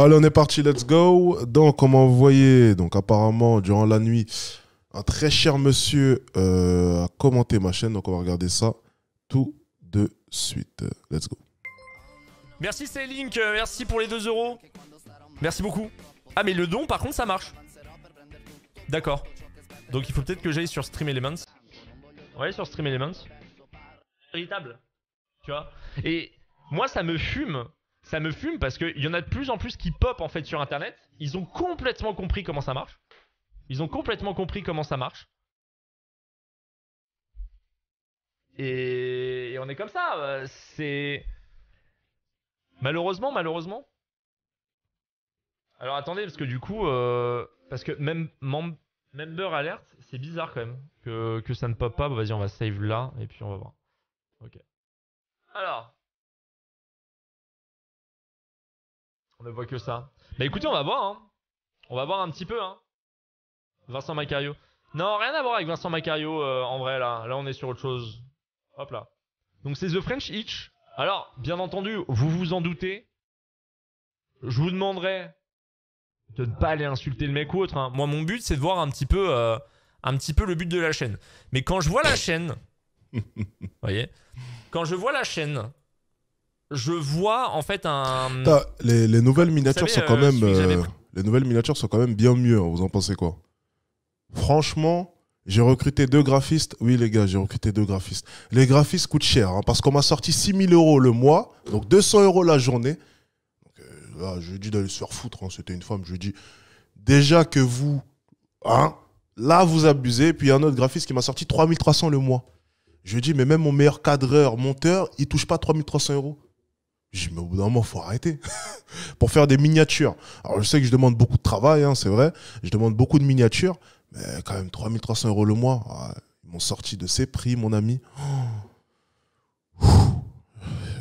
Allez, on est parti, let's go. Donc, comme vous voyez, donc apparemment, durant la nuit, un très cher monsieur a commenté ma chaîne. Donc, on va regarder ça tout de suite. Let's go. Merci Célink, merci pour les 2 euros. Merci beaucoup. Ah mais le don par contre ça marche. D'accord. Donc il faut peut-être que j'aille sur Stream Elements. Ouais, sur Stream Elements. Véritable. Tu vois. Et moi ça me fume. Ça me fume parce qu'il y en a de plus en plus qui pop en fait sur internet. Ils ont complètement compris comment ça marche. Ils ont complètement compris comment ça marche. Et on est comme ça. C'est... Malheureusement. Alors attendez, parce que du coup... parce que même Member Alert, c'est bizarre quand même. Que ça ne pop pas. Bon, vas-y, on va save là. Et puis on va voir. Ok. Alors... On ne voit que ça. Bah écoutez, on va voir. Hein. On va voir un petit peu. Hein. Vincent Macario. Non, rien à voir avec Vincent Macario en vrai là. Là, on est sur autre chose. Hop là. Donc c'est The French Itch. Alors, bien entendu, vous vous en doutez. Je vous demanderai de ne pas aller insulter le mec ou autre. Hein. Moi, mon but, c'est de voir un petit peu le but de la chaîne. Mais quand je vois la chaîne, voyez, quand je vois la chaîne, je vois en fait un. Les nouvelles miniatures savez, sont quand même. celui que Les nouvelles miniatures sont quand même bien mieux. Hein. Vous en pensez quoi? Franchement, j'ai recruté 2 graphistes. Oui, les gars, j'ai recruté 2 graphistes. Les graphistes coûtent cher hein, parce qu'on m'a sorti 6 000 € le mois, donc 200 € la journée. Donc, là, je lui ai dit d'aller se faire foutre. Hein, c'était une femme. Je lui ai dit déjà que vous, hein, là, vous abusez. Puis il y a un autre graphiste qui m'a sorti 3 300 le mois. Je lui ai dit, mais même mon meilleur cadreur, monteur, il touche pas 3 300 €. J'ai dit, mais au bout d'un moment, il faut arrêter. Pour faire des miniatures. Alors, je sais que je demande beaucoup de travail, hein, c'est vrai. Je demande beaucoup de miniatures. Mais quand même, 3 300 € le mois. Ah, ils m'ont sorti de ces prix, mon ami.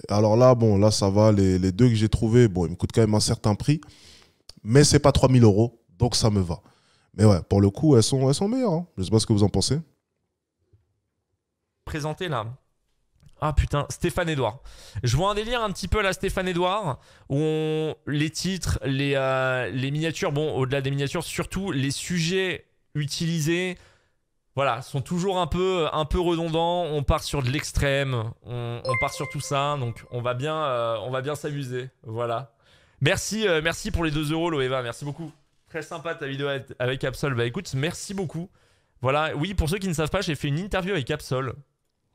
Alors là, bon, là, ça va. Les 2 que j'ai trouvés, bon, ils me coûtent quand même un certain prix. Mais c'est pas 3 000 €. Donc, ça me va. Mais ouais, pour le coup, elles sont meilleures. Hein. Je sais pas ce que vous en pensez. Présenté là. Ah putain, Stéphane Edouard. Je vois un délire un petit peu à la Stéphane Edouard où les titres, les miniatures, bon, au-delà des miniatures, surtout les sujets utilisés, voilà, sont toujours un peu redondants. On part sur de l'extrême, on part sur tout ça, donc on va bien s'amuser. Voilà. Merci pour les 2 euros, Loeva, merci beaucoup. Très sympa ta vidéo avec Absol. Bah écoute, merci beaucoup. Voilà, oui, pour ceux qui ne savent pas, j'ai fait une interview avec Absol.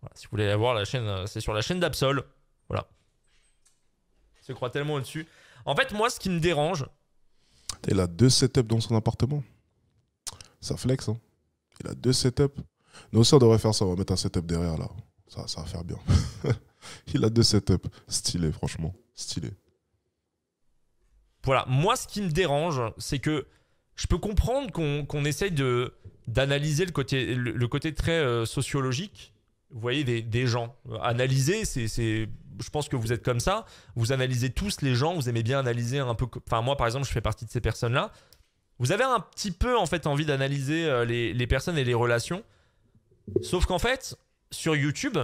Voilà, si vous voulez la voir, la chaîne, c'est sur la chaîne d'Absol. Voilà. Il se croit tellement au-dessus. En fait, moi, ce qui me dérange... Il a 2 setups dans son appartement. Ça flex, hein. Il a 2 setups. Nous aussi, on devrait faire ça. On va mettre un setup derrière, là. Ça va faire bien. Il a 2 setups. Stylé, franchement. Stylé. Voilà. Moi, ce qui me dérange, c'est que je peux comprendre qu'on essaye d'analyser le côté très sociologique. Vous voyez, des gens. Analyser, je pense que vous êtes comme ça. Vous analysez tous les gens. Vous aimez bien analyser un peu. Enfin, moi, par exemple, je fais partie de ces personnes-là. Vous avez un petit peu, en fait, envie d'analyser les personnes et les relations. Sauf qu'en fait, sur YouTube,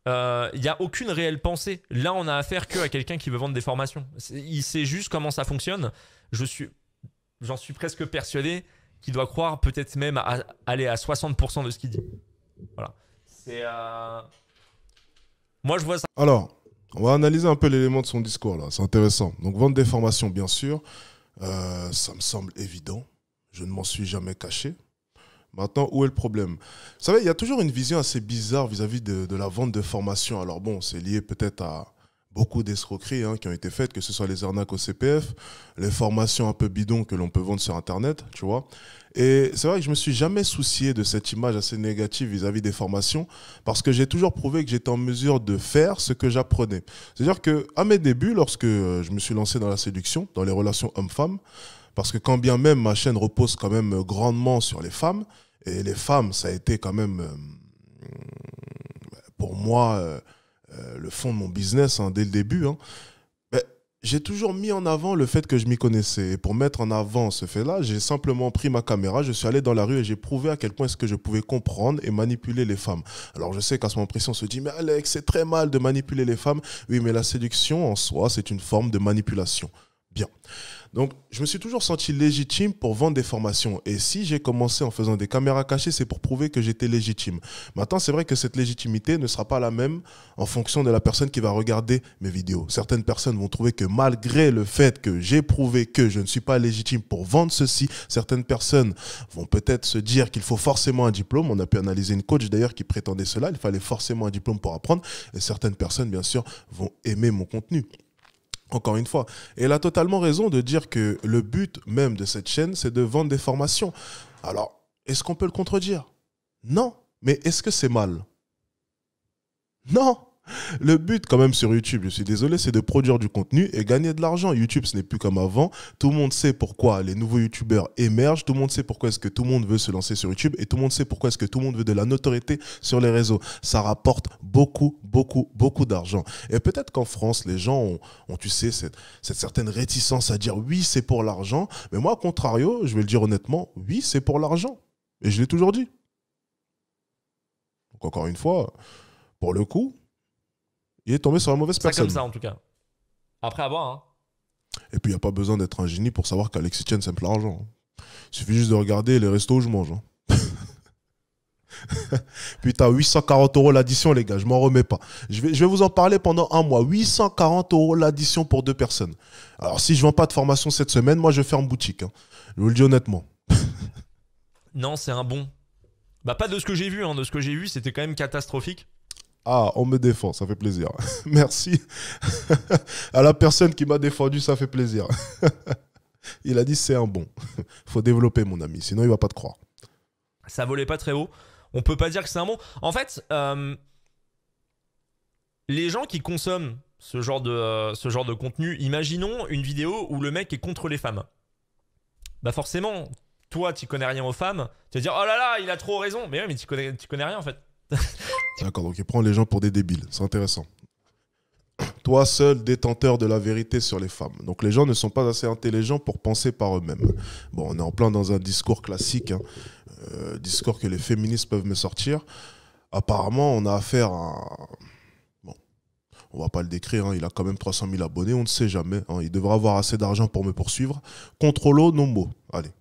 il n'y a aucune réelle pensée. Là, on a affaire qu'à quelqu'un qui veut vendre des formations. Il sait juste comment ça fonctionne. J'en suis presque persuadé qu'il doit croire peut-être même aller à 60% de ce qu'il dit. Voilà. Moi, je vois ça. Alors, on va analyser un peu l'élément de son discours, là. C'est intéressant. Donc, vendre des formations, bien sûr. Ça me semble évident. Je ne m'en suis jamais caché. Maintenant, où est le problème? Vous savez, il y a toujours une vision assez bizarre vis-à-vis de la vente de formations. Alors bon, c'est lié peut-être à beaucoup d'escroqueries hein, qui ont été faites, que ce soit les arnaques au CPF, les formations un peu bidons que l'on peut vendre sur Internet, tu vois. Et c'est vrai que je me suis jamais soucié de cette image assez négative vis-à-vis des formations parce que j'ai toujours prouvé que j'étais en mesure de faire ce que j'apprenais. C'est-à-dire qu'à mes débuts, lorsque je me suis lancé dans la séduction, dans les relations hommes-femmes, parce que quand bien même ma chaîne repose quand même grandement sur les femmes, et les femmes, ça a été quand même, pour moi, le fond de mon business hein, dès le début, hein, j'ai toujours mis en avant le fait que je m'y connaissais. Et pour mettre en avant ce fait-là, j'ai simplement pris ma caméra, je suis allé dans la rue et j'ai prouvé à quel point est-ce que je pouvais comprendre et manipuler les femmes. Alors je sais qu'à ce moment précis, on se dit « Mais Alex, c'est très mal de manipuler les femmes. » Oui, mais la séduction en soi, c'est une forme de manipulation. Bien. Donc, je me suis toujours senti légitime pour vendre des formations. Et si j'ai commencé en faisant des caméras cachées, c'est pour prouver que j'étais légitime. Maintenant, c'est vrai que cette légitimité ne sera pas la même en fonction de la personne qui va regarder mes vidéos. Certaines personnes vont trouver que malgré le fait que j'ai prouvé que je ne suis pas légitime pour vendre ceci, certaines personnes vont peut-être se dire qu'il faut forcément un diplôme. On a pu analyser une coach d'ailleurs qui prétendait cela. Il fallait forcément un diplôme pour apprendre. Et certaines personnes, bien sûr, vont aimer mon contenu. Encore une fois. Et elle a totalement raison de dire que le but même de cette chaîne, c'est de vendre des formations. Alors, est-ce qu'on peut le contredire? Non. Mais est-ce que c'est mal? Non. Le but quand même sur YouTube, je suis désolé, c'est de produire du contenu et gagner de l'argent. YouTube, ce n'est plus comme avant. Tout le monde sait pourquoi les nouveaux YouTubeurs émergent. Tout le monde sait pourquoi est-ce que tout le monde veut se lancer sur YouTube. Et tout le monde sait pourquoi est-ce que tout le monde veut de la notoriété sur les réseaux. Ça rapporte beaucoup, beaucoup, beaucoup d'argent. Et peut-être qu'en France, les gens ont tu sais, cette certaine réticence à dire oui, c'est pour l'argent. Mais moi, à contrario, je vais le dire honnêtement, oui, c'est pour l'argent. Et je l'ai toujours dit. Donc encore une fois, pour le coup, il est tombé sur la mauvaise personne. C'est comme ça, en tout cas. Après, à voir. Hein. Et puis, il n'y a pas besoin d'être un génie pour savoir qu'Alexis Chen aime l'argent. Il suffit juste de regarder les restos où je mange. Puis, tu as 840 € l'addition, les gars. Je m'en remets pas. Je vais vous en parler pendant un mois. 840 € l'addition pour 2 personnes. Alors, si je ne vends pas de formation cette semaine, moi, je ferme boutique. Hein. Je vous le dis honnêtement. Non, c'est un bon. Bah, pas de ce que j'ai vu. Hein. De ce que j'ai vu, c'était quand même catastrophique. Ah, on me défend, ça fait plaisir. Merci à la personne qui m'a défendu, ça fait plaisir. Il a dit c'est un bon. Faut développer, mon ami, sinon il va pas te croire. Ça volait pas très haut. On peut pas dire que c'est un bon. En fait, les gens qui consomment ce genre de contenu, imaginons une vidéo où le mec est contre les femmes. Bah forcément, toi, tu connais rien aux femmes. Tu vas dire oh là là, il a trop raison. Mais ouais, mais tu connais rien en fait. D'accord, donc il prend les gens pour des débiles. C'est intéressant. Toi seul détenteur de la vérité sur les femmes. Donc les gens ne sont pas assez intelligents pour penser par eux-mêmes. Bon, on est en plein dans un discours classique, hein. Discours que les féministes peuvent me sortir. Apparemment, on a affaire à... Bon, on va pas le décrire, hein. Il a quand même 300 000 abonnés, on ne sait jamais. Hein. Il devra avoir assez d'argent pour me poursuivre. Contrôlo, non mots. Allez.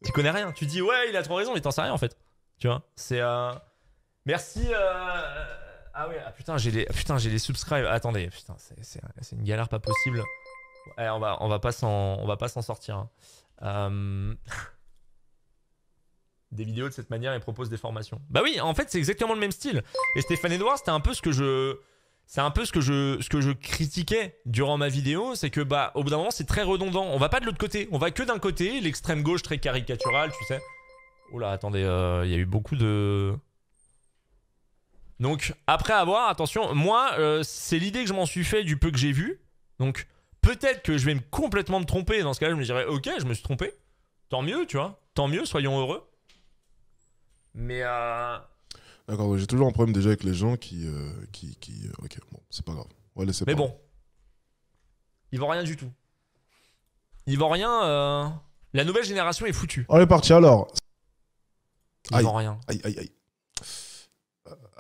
Tu connais rien. Tu dis ouais, il a trop raison, mais t'en sais rien en fait. Tu vois, c'est... Merci. Ah ouais, putain, j'ai les subscribes. Attendez, putain, c'est une galère pas possible. Ouais, on va pas s'en sortir. Hein. Des vidéos de cette manière et propose des formations. Bah oui, en fait, c'est exactement le même style. Et Stéphane Edouard, c'était un peu ce que je critiquais durant ma vidéo, c'est que bah au bout d'un moment, c'est très redondant. On va pas de l'autre côté, on va que d'un côté, l'extrême gauche très caricaturale, tu sais. Oula, attendez, il y a eu beaucoup de... Donc, après avoir, attention, moi, c'est l'idée que je m'en suis fait du peu que j'ai vu. Donc, peut-être que je vais complètement me tromper. Dans ce cas-là, je me dirais, ok, je me suis trompé. Tant mieux, tu vois. Tant mieux, soyons heureux. Mais... D'accord, j'ai toujours un problème déjà avec les gens qui ok, bon, c'est pas grave. On va laisser. Mais bon. Ils vont rien du tout. Ils vont rien... La nouvelle génération est foutue. On est parti alors. Ils vont rien. Aïe, aïe, aïe.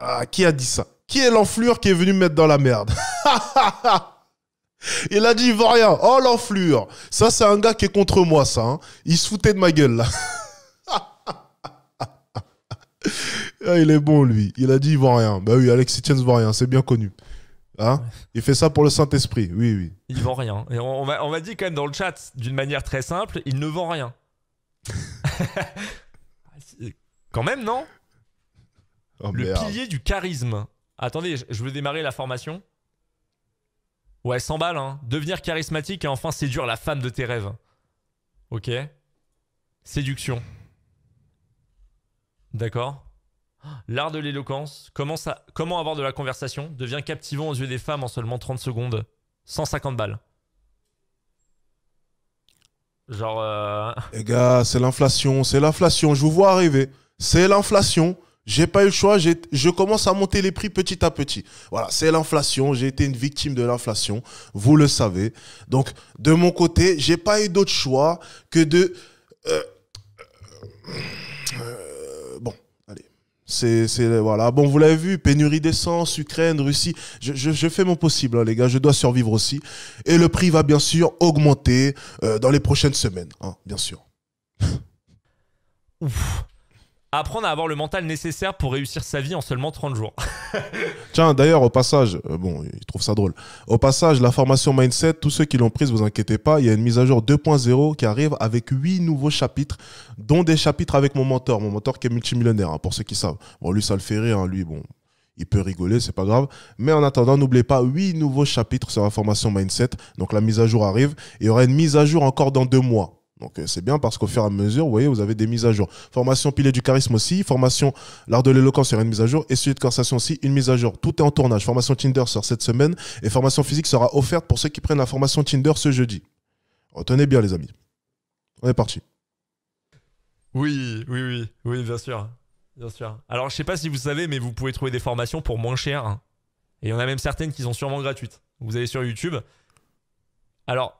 Ah, qui a dit ça? Qui est l'enflure qui est venu me mettre dans la merde? Il a dit il va rien. Oh l'enflure. Ça c'est un gars qui est contre moi ça. Hein. Il se foutait de ma gueule là. Ah, il est bon lui. Il a dit il va rien. Bah oui, Alexis Chen va rien, c'est bien connu. Hein ouais. Il fait ça pour le Saint-Esprit. Oui, oui. Il vend rien. Et on m'a dit quand même dans le chat d'une manière très simple, il ne vend rien. Quand même non? Oh, le merde. pilier du charisme. Attendez, je veux démarrer la formation. Ouais, 100 balles, hein. Devenir charismatique et enfin séduire la femme de tes rêves. Ok. Séduction. D'accord. L'art de l'éloquence. Comment avoir de la conversation. Devient captivant aux yeux des femmes en seulement 30 secondes. 150 balles. Genre... Les gars, c'est l'inflation. C'est l'inflation. Je vous vois arriver. C'est l'inflation. J'ai pas eu le choix, je commence à monter les prix petit à petit. Voilà, c'est l'inflation, j'ai été une victime de l'inflation, vous le savez. Donc, de mon côté, j'ai pas eu d'autre choix que de... Bon, allez, Voilà. Bon, vous l'avez vu, pénurie d'essence, Ukraine, Russie. Je fais mon possible, hein, les gars. Je dois survivre aussi. Et le prix va bien sûr augmenter dans les prochaines semaines, hein, bien sûr. Ouf. Apprendre à avoir le mental nécessaire pour réussir sa vie en seulement 30 jours. Tiens, d'ailleurs, au passage, bon, il trouve ça drôle. Au passage, la formation Mindset, tous ceux qui l'ont prise, vous inquiétez pas, il y a une mise à jour 2.0 qui arrive avec 8 nouveaux chapitres, dont des chapitres avec mon mentor qui est multimillionnaire, hein, pour ceux qui savent. Bon, lui, ça le fait rire, hein, lui, bon, il peut rigoler, c'est pas grave. Mais en attendant, n'oubliez pas, 8 nouveaux chapitres sur la formation Mindset. Donc, la mise à jour arrive. Il y aura une mise à jour encore dans 2 mois. Donc c'est bien parce qu'au fur et à mesure, vous voyez, vous avez des mises à jour. Formation pilier du charisme aussi, formation l'art de l'éloquence, il y aura une mise à jour, et sujet de conversation aussi, une mise à jour. Tout est en tournage. Formation Tinder sort cette semaine et formation physique sera offerte pour ceux qui prennent la formation Tinder ce jeudi. Retenez bien les amis. On est parti. Oui, bien sûr. Bien sûr. Alors je sais pas si vous savez, mais vous pouvez trouver des formations pour moins cher. Hein. Et il y en a même certaines qui sont sûrement gratuites. Vous allez sur YouTube. Alors,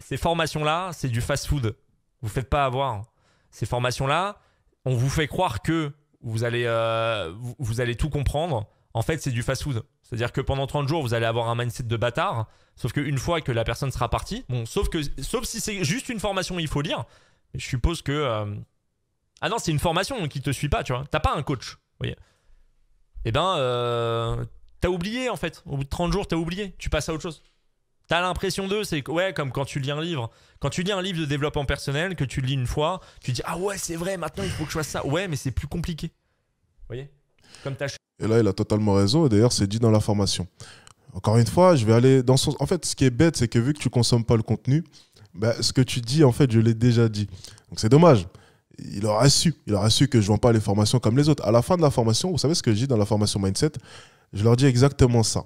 ces formations-là, c'est du fast-food. Vous faites pas avoir. Ces formations-là, on vous fait croire que vous allez tout comprendre. En fait, c'est du fast-food. C'est-à-dire que pendant 30 jours, vous allez avoir un mindset de bâtard. Sauf qu'une fois que la personne sera partie, bon, sauf si c'est juste une formation, il faut lire. Je suppose que... Ah non, c'est une formation qui te suit pas, tu vois. T'as pas un coach, vous voyez. Eh ben, t'as oublié en fait. Au bout de 30 jours, t'as oublié. Tu passes à autre chose. T'as l'impression d'eux, c'est ouais, comme quand tu lis un livre. Quand tu lis un livre de développement personnel, que tu le lis une fois, tu dis ah ouais, c'est vrai, maintenant il faut que je fasse ça. Ouais, mais c'est plus compliqué. Vous voyez? Comme t'as... Et là, il a totalement raison. Et d'ailleurs, c'est dit dans la formation. Encore une fois, je vais aller dans son... En fait, ce qui est bête, c'est que vu que tu consommes pas le contenu, bah, ce que tu dis, en fait, je l'ai déjà dit. Donc c'est dommage. Il aurait su que je ne vends pas les formations comme les autres. À la fin de la formation, vous savez ce que je dis dans la formation Mindset? Je leur dis exactement ça.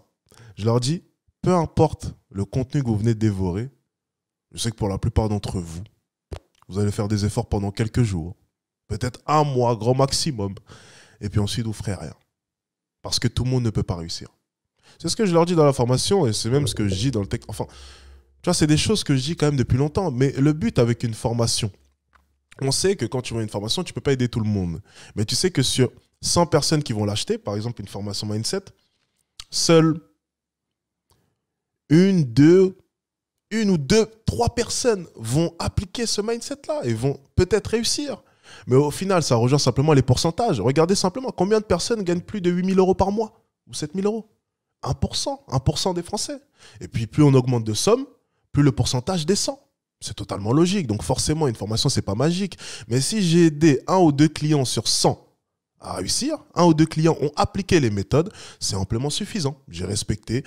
Je leur dis, peu importe le contenu que vous venez de dévorer, je sais que pour la plupart d'entre vous, vous allez faire des efforts pendant quelques jours, peut-être un mois, grand maximum, et puis ensuite vous ne ferez rien. Parce que tout le monde ne peut pas réussir. C'est ce que je leur dis dans la formation, et c'est même ce que je dis dans le texte. Enfin, tu vois, c'est des choses que je dis quand même depuis longtemps, mais le but avec une formation, on sait que quand tu vends une formation, tu ne peux pas aider tout le monde. Mais tu sais que sur 100 personnes qui vont l'acheter, par exemple une formation Mindset, seules une ou deux, 3 personnes vont appliquer ce mindset-là et vont peut-être réussir. Mais au final, ça rejoint simplement les pourcentages. Regardez simplement combien de personnes gagnent plus de 8 000 euros par mois ou 7 000 euros. 1% des Français. Et puis plus on augmente de somme, plus le pourcentage descend. C'est totalement logique. Donc forcément, une formation, c'est pas magique. Mais si j'ai aidé 1 ou 2 clients sur 100 à réussir, 1 ou 2 clients ont appliqué les méthodes, c'est amplement suffisant. J'ai respecté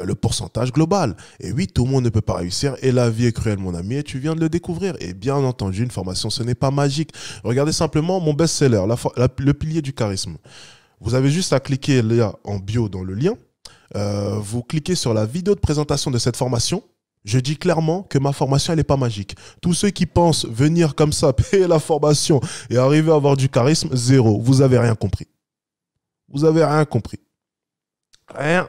le pourcentage global. Et oui, tout le monde ne peut pas réussir. Et la vie est cruelle, mon ami, et tu viens de le découvrir. Et bien entendu, une formation, ce n'est pas magique. Regardez simplement mon best-seller, le pilier du charisme. Vous avez juste à cliquer là en bio dans le lien. Vous cliquez sur la vidéo de présentation de cette formation. Je dis clairement que ma formation, elle n'est pas magique. Tous ceux qui pensent venir comme ça, payer la formation et arriver à avoir du charisme, zéro. Vous n'avez rien compris. Vous n'avez rien compris. Rien.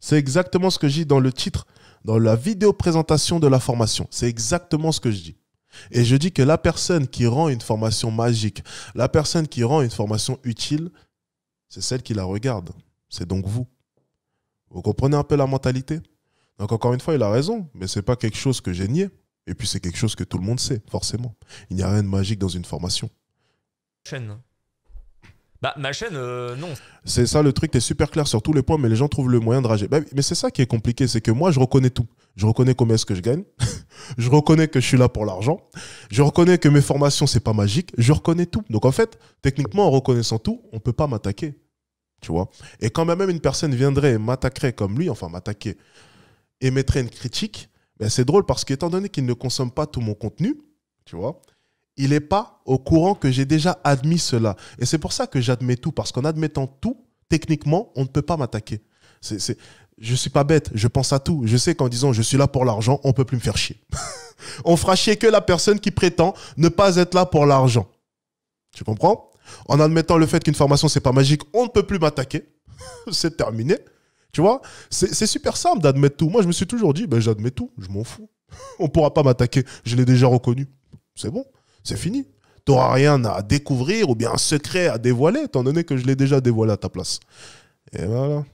C'est exactement ce que je dis dans le titre, dans la vidéo présentation de la formation. C'est exactement ce que je dis. Et je dis que la personne qui rend une formation magique, la personne qui rend une formation utile, c'est celle qui la regarde. C'est donc vous. Vous comprenez un peu la mentalité ? Donc encore une fois, il a raison, mais ce n'est pas quelque chose que j'ai nié. Et puis c'est quelque chose que tout le monde sait, forcément. Il n'y a rien de magique dans une formation. Chaîne. Bah ma chaîne, non. C'est ça le truc, tu es super clair sur tous les points, mais les gens trouvent le moyen de rager. Bah, mais c'est ça qui est compliqué, c'est que moi je reconnais tout. Je reconnais combien est-ce que je gagne. Je reconnais que je suis là pour l'argent. Je reconnais que mes formations, c'est pas magique. Je reconnais tout. Donc en fait, techniquement, en reconnaissant tout, on ne peut pas m'attaquer. Tu vois. Et quand même une personne viendrait et m'attaquerait comme lui, enfin m'attaquer, émettrait une critique, ben c'est drôle parce qu'étant donné qu'il ne consomme pas tout mon contenu, tu vois, il n'est pas au courant que j'ai déjà admis cela. Et c'est pour ça que j'admets tout, parce qu'en admettant tout, techniquement, on ne peut pas m'attaquer. Je ne suis pas bête, je pense à tout. Je sais qu'en disant je suis là pour l'argent, on ne peut plus me faire chier. On fera chier que la personne qui prétend ne pas être là pour l'argent. Tu comprends? En admettant le fait qu'une formation, c'est pas magique, on ne peut plus m'attaquer. C'est terminé. Tu vois, c'est super simple d'admettre tout. Moi, je me suis toujours dit, ben, j'admets tout, je m'en fous. On ne pourra pas m'attaquer, je l'ai déjà reconnu. C'est bon, c'est fini. t'auras rien à découvrir ou bien un secret à dévoiler, étant donné que je l'ai déjà dévoilé à ta place. Et voilà.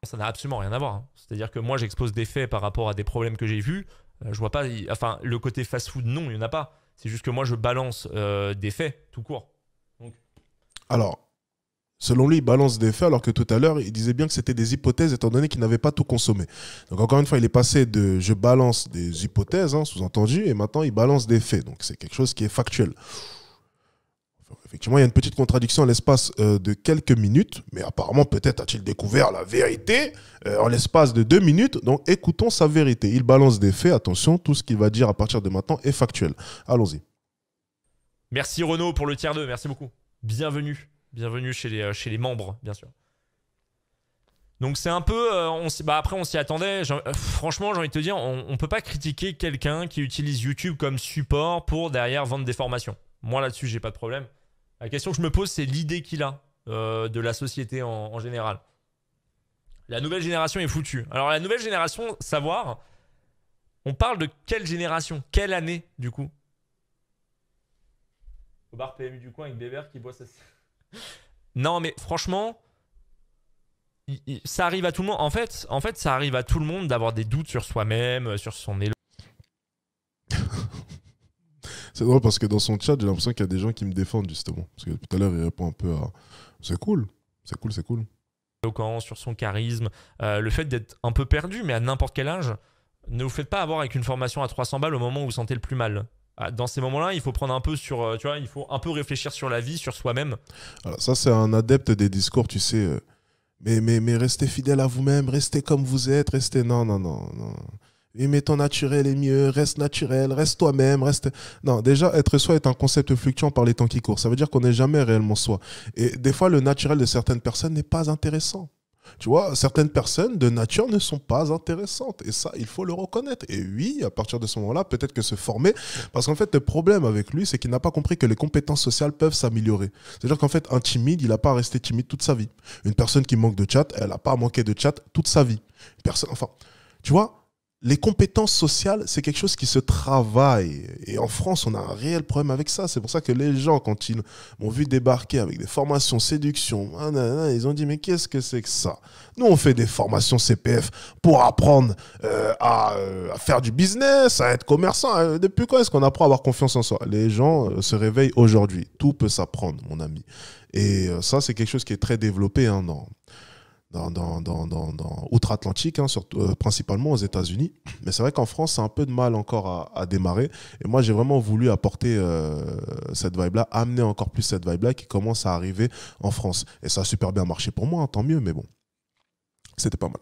Ça n'a absolument rien à voir. C'est-à-dire que moi, j'expose des faits par rapport à des problèmes que j'ai vus. Je vois pas. Enfin, le côté fast-food, non, il n'y en a pas. C'est juste que moi, je balance des faits tout court. Donc... Alors, selon lui, il balance des faits, alors que tout à l'heure, il disait bien que c'était des hypothèses, étant donné qu'il n'avait pas tout consommé. Donc, encore une fois, il est passé de je balance des hypothèses, hein, sous-entendu, et maintenant, il balance des faits. Donc, c'est quelque chose qui est factuel. Effectivement, il y a une petite contradiction en l'espace de quelques minutes, mais apparemment, peut-être a-t-il découvert la vérité en l'espace de 2 minutes. Donc, écoutons sa vérité. Il balance des faits. Attention, tout ce qu'il va dire à partir de maintenant est factuel. Allons-y. Merci Renaud pour le tiers 2, merci beaucoup. Bienvenue. Bienvenue chez les membres, bien sûr. Donc c'est un peu... après, on s'y attendait. Franchement, j'ai envie de te dire, on ne peut pas critiquer quelqu'un qui utilise YouTube comme support pour derrière vendre des formations. Moi, là-dessus, j'ai pas de problème. La question que je me pose, c'est l'idée qu'il a de la société en général. La nouvelle génération est foutue. Alors, la nouvelle génération, savoir... On parle de quelle génération? Quelle année, du coup? Au bar PMU du coin avec Bébert qui boit sa... Non, mais franchement, ça arrive à tout le monde. En fait, ça arrive à tout le monde d'avoir des doutes sur soi-même, sur son élan. C'est drôle parce que dans son chat, j'ai l'impression qu'il y a des gens qui me défendent justement. Parce que tout à l'heure, il répond un peu à... C'est cool, c'est cool, c'est cool. Sur son charisme, le fait d'être un peu perdu, mais à n'importe quel âge, ne vous faites pas avoir avec une formation à 300 balles au moment où vous sentez le plus mal. Dans ces moments-là, il faut prendre un peu sur, tu vois, il faut un peu réfléchir sur la vie, sur soi-même. Alors ça, c'est un adepte des discours, tu sais. Mais restez fidèle à vous-même, restez comme vous êtes, restez... Non. Oui, mais ton naturel est mieux, reste naturel, reste toi-même, reste... Non, déjà, être soi est un concept fluctuant par les temps qui courent. Ça veut dire qu'on n'est jamais réellement soi. Et des fois, le naturel de certaines personnes n'est pas intéressant. Tu vois, certaines personnes de nature ne sont pas intéressantes. Et ça, il faut le reconnaître. Et oui, à partir de ce moment-là, peut-être que se former... Parce qu'en fait, le problème avec lui, c'est qu'il n'a pas compris que les compétences sociales peuvent s'améliorer. C'est-à-dire qu'en fait, un timide, il n'a pas à rester timide toute sa vie. Une personne qui manque de chat, elle n'a pas à manquer de chat toute sa vie. Enfin, tu vois, les compétences sociales, c'est quelque chose qui se travaille. Et en France, on a un réel problème avec ça. C'est pour ça que les gens, quand ils m'ont vu débarquer avec des formations séduction, ils ont dit, mais qu'est-ce que c'est que ça? Nous, on fait des formations CPF pour apprendre à faire du business, à être commerçant. Depuis quand est-ce qu'on apprend à avoir confiance en soi? Les gens se réveillent aujourd'hui. Tout peut s'apprendre, mon ami. Et ça, c'est quelque chose qui est très développé dans outre-Atlantique, hein, principalement aux États-Unis. Mais c'est vrai qu'en France, c'est un peu de mal encore à démarrer. Et moi, j'ai vraiment voulu apporter cette vibe-là, amener encore plus cette vibe-là qui commence à arriver en France. Et ça a super bien marché pour moi, hein, tant mieux, mais bon, c'était pas mal.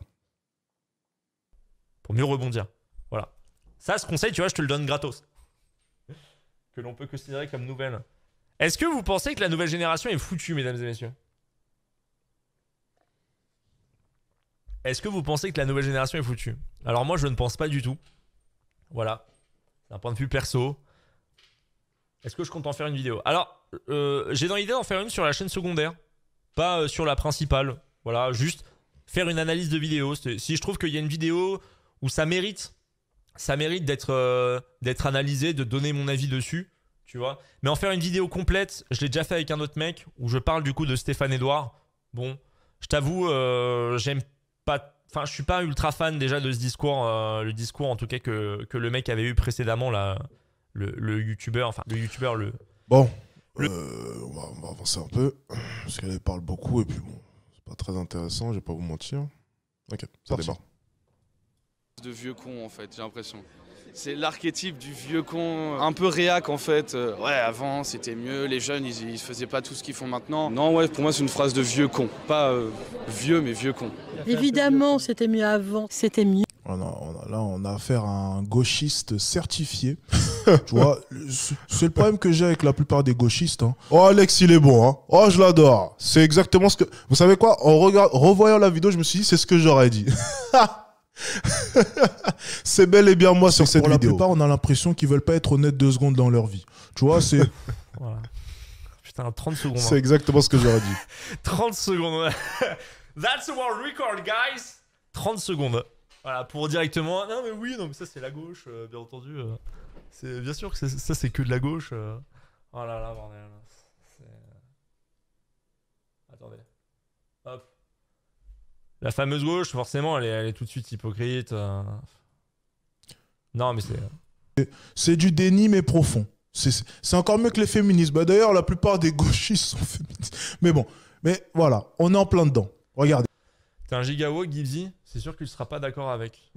Pour mieux rebondir. Voilà. Ça, ce conseil, tu vois, je te le donne gratos. Que l'on peut considérer comme nouvelle. Est-ce que vous pensez que la nouvelle génération est foutue, mesdames et messieurs? Est-ce que vous pensez que la nouvelle génération est foutue? Alors moi, je ne pense pas du tout. Voilà. D'un point de vue perso. Est-ce que je compte en faire une vidéo? Alors, j'ai dans l'idée d'en faire une sur la chaîne secondaire. Pas sur la principale. Voilà, juste faire une analyse de vidéo. Si je trouve qu'il y a une vidéo où ça mérite d'être analysé, de donner mon avis dessus, tu vois. Mais en faire une vidéo complète, je l'ai déjà fait avec un autre mec, où je parle du coup de Stéphane Edouard. Bon, je t'avoue, j'aime pas, enfin, je suis pas ultra fan déjà de ce discours, le discours en tout cas que le mec avait eu précédemment, là, le youtubeur, Bon, on va avancer un peu, parce qu'elle parle beaucoup, et puis bon, c'est pas très intéressant, je vais pas vous mentir. Ok, ça démarre. De vieux con en fait, j'ai l'impression. C'est l'archétype du vieux con, un peu réac en fait. Ouais, avant c'était mieux, les jeunes ils faisaient pas tout ce qu'ils font maintenant. Non, ouais, pour moi c'est une phrase de vieux con. Pas vieux, mais vieux con. Évidemment, c'était mieux avant, c'était mieux. Là, on a affaire à un gauchiste certifié. Tu vois, c'est le problème que j'ai avec la plupart des gauchistes. Hein. Oh, Alex, il est bon. Hein. Oh, je l'adore. C'est exactement ce que... Vous savez quoi? Revoyant la vidéo, je me suis dit, c'est ce que j'aurais dit. C'est bel et bien moi sur cette vidéo. Pour la plupart, on a l'impression qu'ils veulent pas être honnêtes 2 secondes dans leur vie. Tu vois, c'est... Voilà. Putain, 30 secondes. C'est exactement ce que j'aurais dit. 30 secondes. That's our record, guys. 30 secondes. Voilà, pour directement... Non, mais oui, non, mais ça, c'est la gauche, bien entendu. Bien sûr que ça, c'est que de la gauche. Oh là là, bordel. C'est- Attendez. Hop. La fameuse gauche, forcément, elle est tout de suite hypocrite. Non, mais C'est du déni, mais profond. C'est encore mieux que les féministes. Bah, d'ailleurs, la plupart des gauchistes sont féministes. Mais bon, mais voilà, on est en plein dedans. Regardez. T'es un giga woke, Gibbsy. C'est sûr qu'il sera pas d'accord avec.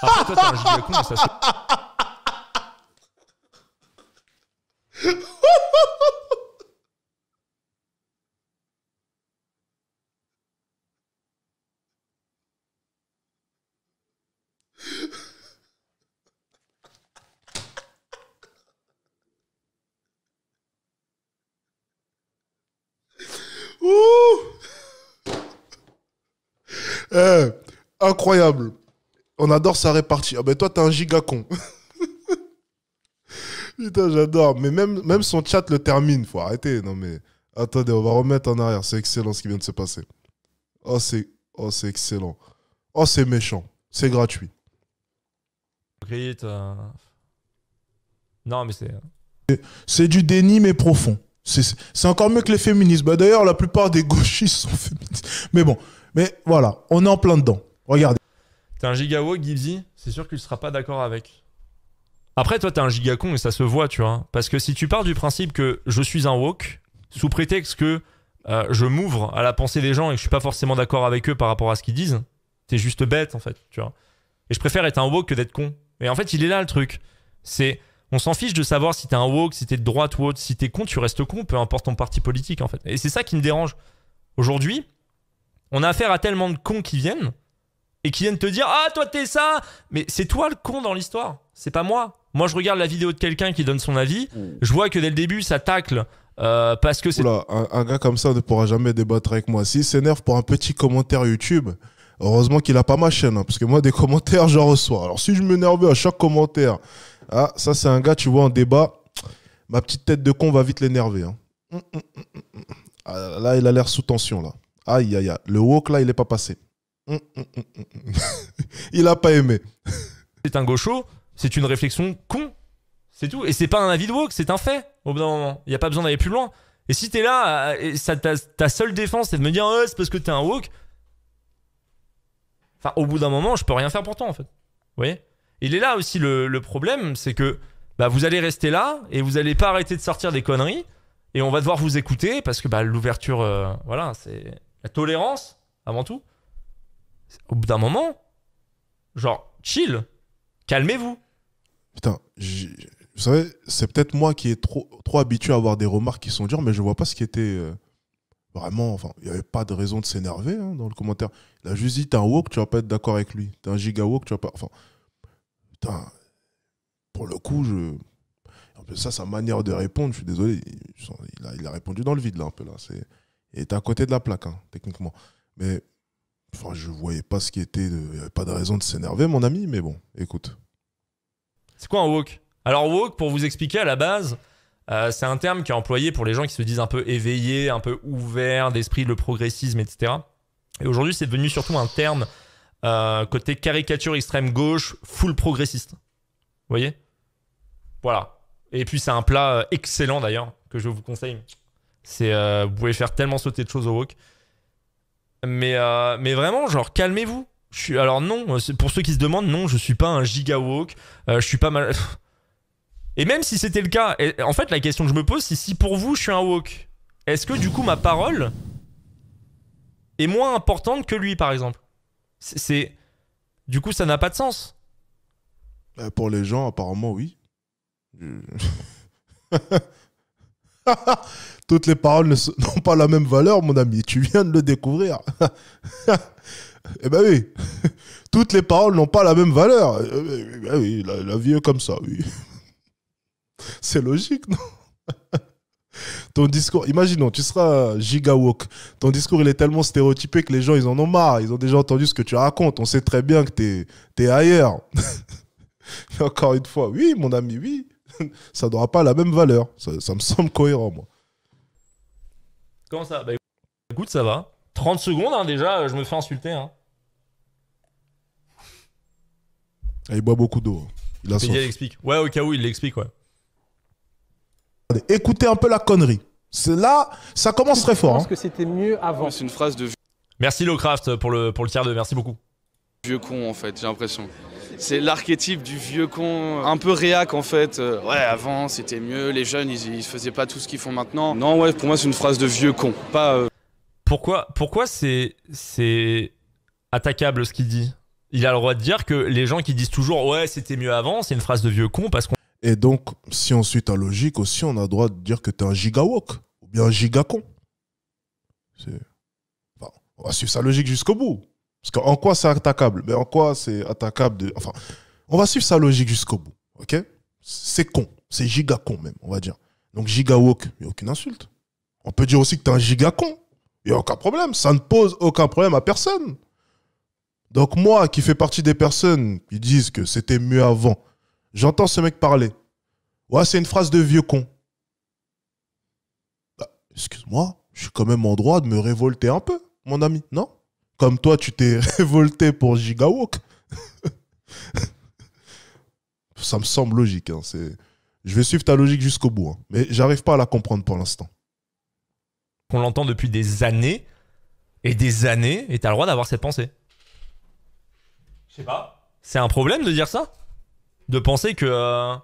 Après, toi, t'es un giga con, mais ça se... Ouh. Eh, incroyable. On adore sa répartie. Ah ben toi, t'es un giga con. Putain, j'adore. Mais même son chat le termine. Faut arrêter. Non mais... Attendez, on va remettre en arrière. C'est excellent ce qui vient de se passer. Oh, c'est excellent. Oh, c'est méchant. C'est gratuit. hypocrite. Non, mais C'est du déni, mais profond. C'est encore mieux que les féministes. Bah, d'ailleurs, la plupart des gauchistes sont féministes. Mais bon, mais voilà, on est en plein dedans. Regardez. T'es un giga woke, Gibbsy. C'est sûr qu'il sera pas d'accord avec. Après, toi, t'es un giga con et ça se voit, tu vois. Parce que si tu pars du principe que je suis un woke, sous prétexte que je m'ouvre à la pensée des gens et que je suis pas forcément d'accord avec eux par rapport à ce qu'ils disent, t'es juste bête, en fait, tu vois. Et je préfère être un woke que d'être con. Et en fait, il est là le truc. On s'en fiche de savoir si t'es un woke, si t'es de droite ou autre. Si t'es con, tu restes con, peu importe ton parti politique, en fait. Et c'est ça qui me dérange. Aujourd'hui, on a affaire à tellement de cons qui viennent et qui viennent te dire « Ah, toi, t'es ça !» Mais c'est toi le con dans l'histoire. C'est pas moi. Moi, je regarde la vidéo de quelqu'un qui donne son avis. Je vois que dès le début, ça tacle parce que c'est... Oula, un gars comme ça ne pourra jamais débattre avec moi. S'il s'énerve pour un petit commentaire YouTube, heureusement qu'il a pas ma chaîne. Hein, parce que moi, des commentaires, j'en reçois. Alors, si je m'énerve à chaque commentaire... Ah, ça, c'est un gars, tu vois, en débat. Ma petite tête de con va vite l'énerver. Hein. Ah, là, il a l'air sous tension, là. Aïe, aïe, aïe. Le woke, là, il est pas passé. Il a pas aimé. C'est un gaucho, c'est une réflexion con. C'est tout. Et c'est pas un avis de woke, c'est un fait. Au bout d'un moment, il n'y a pas besoin d'aller plus loin. Et si t'es là, et ta seule défense, c'est de me dire oh, c'est parce que t'es un woke. Enfin, au bout d'un moment, je peux rien faire pour toi, en fait. Vous voyez ? Il est là aussi le problème, c'est que bah, vous allez rester là et vous allez pas arrêter de sortir des conneries et on va devoir vous écouter parce que bah, l'ouverture, voilà, c'est la tolérance avant tout. Au bout d'un moment, genre, chill, calmez-vous. Putain, vous savez, c'est peut-être moi qui est trop habitué à avoir des remarques qui sont dures, mais je vois pas ce qui était vraiment. Enfin, il n'y avait pas de raison de s'énerver hein, dans le commentaire. Il a juste dit t'es un woke, tu vas pas être d'accord avec lui. T'es un giga woke, tu vas pas. Enfin, putain, pour le coup, en plus, ça, sa manière de répondre, je suis désolé, il a répondu dans le vide là un peu là. Il était à côté de la plaque, hein, techniquement. Mais enfin, je voyais pas ce qui était. Il n'y avait pas de raison de s'énerver, mon ami, mais bon, écoute. C'est quoi un woke ? Alors woke, pour vous expliquer à la base, c'est un terme qui est employé pour les gens qui se disent un peu éveillés, un peu ouverts d'esprit, le progressisme, etc. Et aujourd'hui, c'est devenu surtout un terme côté caricature extrême gauche, full progressiste. Vous voyez ? Voilà. Et puis c'est un plat excellent d'ailleurs, que je vous conseille. Vous pouvez faire tellement sauter de choses au wok. Mais vraiment, genre, calmez-vous. Alors non, pour ceux qui se demandent, non, je suis pas un giga woke. Je suis pas mal... Et même si c'était le cas, en fait, la question que je me pose, c'est si pour vous, je suis un woke, est-ce que du coup, ma parole est moins importante que lui, par exemple ? Du coup, ça n'a pas de sens. Pour les gens, apparemment, oui. Toutes les paroles n'ont pas la même valeur, mon ami. Tu viens de le découvrir. Eh ben oui. Toutes les paroles n'ont pas la même valeur. Eh ben oui, la vie est comme ça, oui. C'est logique, non? Ton discours, imaginons, tu seras giga woke. Ton discours, il est tellement stéréotypé que les gens, ils en ont marre. Ils ont déjà entendu ce que tu racontes. On sait très bien que t'es ailleurs. Et encore une fois, oui, mon ami, oui. Ça n'aura pas la même valeur. Ça me semble cohérent, moi. Comment ça ? Bah écoute, ça va. 30 secondes, hein, déjà, je me fais insulter. Hein. Il boit beaucoup d'eau. Il a soif. Il l'explique. Ouais, au cas où, il l'explique, ouais. Écoutez un peu la connerie. C'est là, ça commence très fort. Je pense que c'était mieux avant. C'est une phrase de Merci Locraft pour le tiers 2, merci beaucoup. vieux con en fait, j'ai l'impression. C'est l'archétype du vieux con, un peu réac en fait. Ouais, avant c'était mieux, les jeunes ils faisaient pas tout ce qu'ils font maintenant. Non, ouais, pour moi c'est une phrase de vieux con, pas. Pourquoi c'est attaquable ce qu'il dit? Il a le droit de dire que les gens qui disent toujours ouais c'était mieux avant, c'est une phrase de vieux con parce qu'on... Et donc, si on suit ta logique aussi, on a le droit de dire que t'es un giga-woke ou bien un giga-con. Enfin, on va suivre sa logique jusqu'au bout. Parce qu'en quoi c'est attaquable? Mais en quoi c'est attaquable de... Enfin, on va suivre sa logique jusqu'au bout. Ok? C'est con. C'est giga-con même, on va dire. Donc giga-woke, il n'y a aucune insulte. On peut dire aussi que t'es un giga-con. Il n'y a aucun problème. Ça ne pose aucun problème à personne. Donc moi, qui fais partie des personnes qui disent que c'était mieux avant, j'entends ce mec parler. Ouais, c'est une phrase de vieux con. Bah, excuse-moi, je suis quand même en droit de me révolter un peu, mon ami, non? Comme toi, tu t'es révolté pour Gigawok. Ça me semble logique. Hein, je vais suivre ta logique jusqu'au bout. Hein, mais j'arrive pas à la comprendre pour l'instant. Qu'on l'entend depuis des années, et t'as le droit d'avoir cette pensée. Je sais pas. C'est un problème de dire ça? De penser que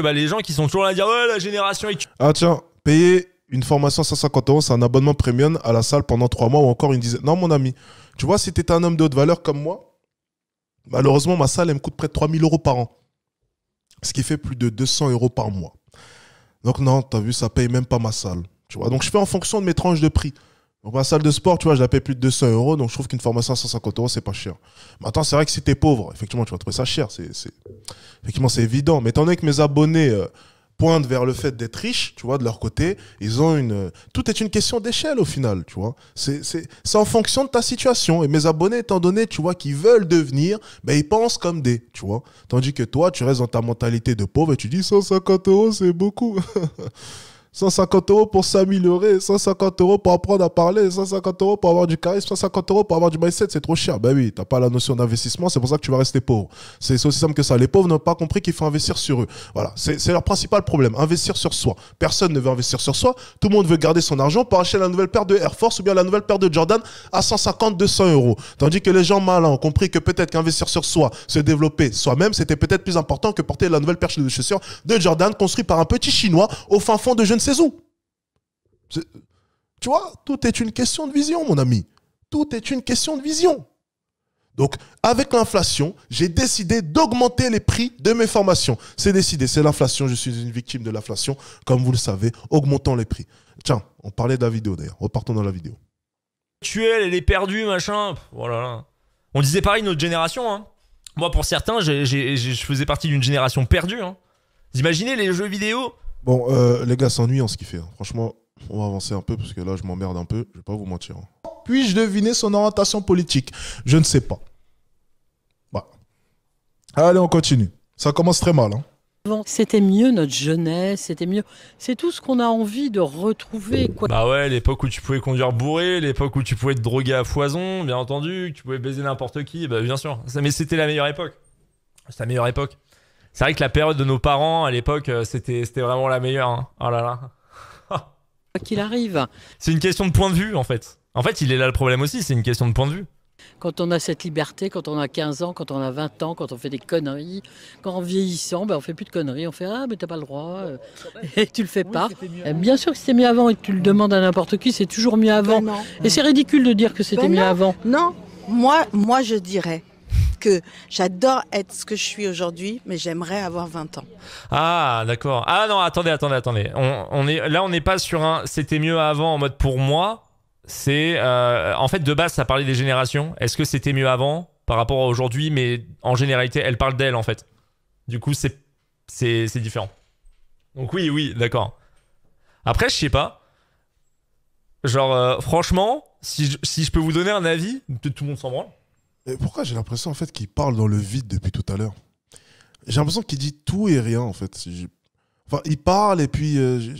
bah, les gens qui sont toujours là à dire ouais la génération est... Ah tiens, payer une formation 150 €, c'est un abonnement premium à la salle pendant 3 mois ou encore une dizaine. Non mon ami, tu vois, si tu étais un homme de haute valeur comme moi, malheureusement ma salle elle me coûte près de 3 000 € par an. Ce qui fait plus de 200 € par mois. Donc non, t'as vu, ça paye même pas ma salle. Tu vois, donc je fais en fonction de mes tranches de prix. Donc ma salle de sport, tu vois, je la paye plus de 200 €, donc je trouve qu'une formation à 150 €, c'est pas cher. Maintenant, c'est vrai que si t'es pauvre, effectivement, tu vas trouver ça cher. Effectivement, c'est évident. Mais étant donné que mes abonnés pointent vers le fait d'être riches, tu vois, de leur côté, ils ont une... Tout est une question d'échelle au final, tu vois. C'est en fonction de ta situation. Et mes abonnés, étant donné, tu vois, qu'ils veulent devenir, ben, ils pensent comme des, tu vois. Tandis que toi, tu restes dans ta mentalité de pauvre et tu dis 150 €, c'est beaucoup. 150 € pour s'améliorer, 150 € pour apprendre à parler, 150 € pour avoir du charisme, 150 € pour avoir du mindset, c'est trop cher. Ben oui, t'as pas la notion d'investissement, c'est pour ça que tu vas rester pauvre. C'est aussi simple que ça. Les pauvres n'ont pas compris qu'il faut investir sur eux. Voilà, c'est leur principal problème, investir sur soi. Personne ne veut investir sur soi, tout le monde veut garder son argent pour acheter la nouvelle paire de Air Force ou bien la nouvelle paire de Jordan à 150, 200 €. Tandis que les gens malins ont compris que peut-être qu'investir sur soi, se développer soi-même, c'était peut-être plus important que porter la nouvelle paire de chaussures de Jordan construite par un petit Chinois au fin fond de je ne sais où. Tu vois, tout est une question de vision, mon ami. Tout est une question de vision. Donc, avec l'inflation, j'ai décidé d'augmenter les prix de mes formations. C'est décidé, c'est l'inflation, je suis une victime de l'inflation. Comme vous le savez, augmentons les prix. Tiens, on parlait de la vidéo d'ailleurs. Repartons dans la vidéo. Elle est perdue, machin. Voilà. On disait pareil notre génération. Hein. Moi, pour certains, je faisais partie d'une génération perdue. Hein. Vous imaginez les jeux vidéo? Bon, les gars, c'est ennuyant ce qu'il fait. Hein. Franchement, on va avancer un peu parce que là, je m'emmerde un peu. Je vais pas vous mentir. Hein. Puis-je deviner son orientation politique? Je ne sais pas. Bah. Allez, on continue. Ça commence très mal. Hein. Avant, c'était mieux notre jeunesse, c'était mieux. C'est tout ce qu'on a envie de retrouver. Quoi. Bah ouais, l'époque où tu pouvais conduire bourré, l'époque où tu pouvais te droguer à foison, bien entendu, que tu pouvais baiser n'importe qui, bah bien sûr. Mais c'était la meilleure époque. C'était la meilleure époque. C'est vrai que la période de nos parents, à l'époque, c'était vraiment la meilleure. Hein. Oh là là. Quoi qu'il arrive. C'est une question de point de vue, en fait. En fait, il est là le problème aussi, c'est une question de point de vue. Quand on a cette liberté, quand on a 15 ans, quand on a 20 ans, quand on fait des conneries, quand en vieillissant, ben on fait plus de conneries, on fait « Ah, mais t'as pas le droit et tu le fais pas. Bien sûr que c'était mieux avant et tu le demandes à n'importe qui, c'est toujours mieux avant. Et c'est ridicule de dire que c'était mieux avant. Non, moi je dirais que j'adore être ce que je suis aujourd'hui, mais j'aimerais avoir 20 ans. Ah, d'accord. Ah non, attendez. On n'est pas sur un « c'était mieux avant » en mode pour moi. C'est en fait de base ça parlait des générations. Est-ce que c'était mieux avant par rapport à aujourd'hui, mais en généralité elle parle d'elle en fait. Du coup c'est différent. Donc oui d'accord. Après je sais pas. Genre franchement si je peux vous donner un avis, tout le monde s'en branle. Et pourquoi j'ai l'impression en fait qu'il parle dans le vide depuis tout à l'heure? J'ai l'impression qu'il dit tout et rien en fait. Enfin, il parle et puis,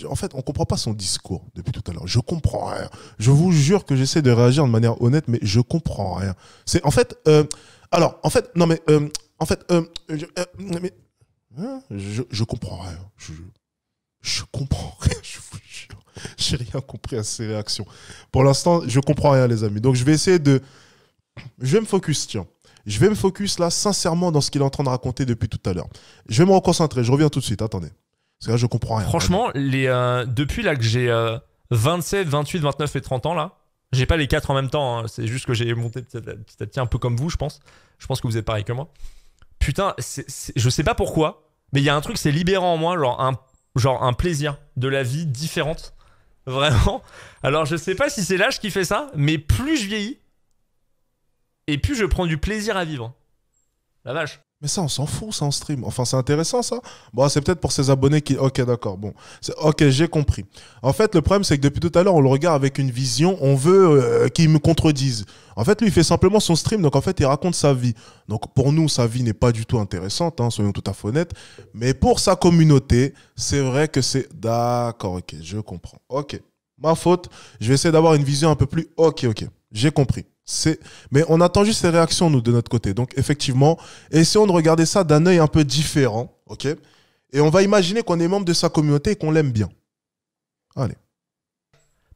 en fait, on comprend pas son discours depuis tout à l'heure. Je comprends rien. Je vous jure que j'essaie de réagir de manière honnête, mais je comprends rien. C'est, en fait, je comprends rien. Je comprends rien, je vous jure. J'ai rien compris à ces réactions. Pour l'instant, je comprends rien, les amis. Donc, je vais essayer de... Je vais me focus, tiens. Je vais me focus, là, sincèrement, dans ce qu'il est en train de raconter depuis tout à l'heure. Je vais me reconcentrer. Je reviens tout de suite. Attendez. Parce que là, je comprends rien. Franchement, depuis là que j'ai 27, 28, 29 et 30 ans, là, j'ai pas les 4 en même temps. Hein. C'est juste que j'ai monté petit à petit, un peu comme vous, je pense. Je pense que vous êtes pareil que moi. Putain, je sais pas pourquoi, mais il y a un truc, c'est libérant en moi, genre un plaisir de la vie différente. Vraiment. Alors, je sais pas si c'est l'âge qui fait ça, mais plus je vieillis, et plus je prends du plaisir à vivre. La vache. Mais ça, on s'en fout, ça, en stream. Enfin, c'est intéressant, ça. Bon, c'est peut-être pour ses abonnés qui... Ok, d'accord, bon. Ok, j'ai compris. En fait, le problème, c'est que depuis tout à l'heure, on le regarde avec une vision. On veut qu'il me contredise. En fait, lui, il fait simplement son stream. Donc, en fait, il raconte sa vie. Donc, pour nous, sa vie n'est pas du tout intéressante, hein, soyons tout à fait honnêtes. Mais pour sa communauté, c'est vrai que c'est... D'accord, ok, je comprends. Ok, ma faute. Je vais essayer d'avoir une vision un peu plus... Ok, j'ai compris. Mais on attend juste ces réactions, nous, de notre côté. Donc, effectivement, essayons de regarder ça d'un œil un peu différent, ok? Et on va imaginer qu'on est membre de sa communauté et qu'on l'aime bien. Allez.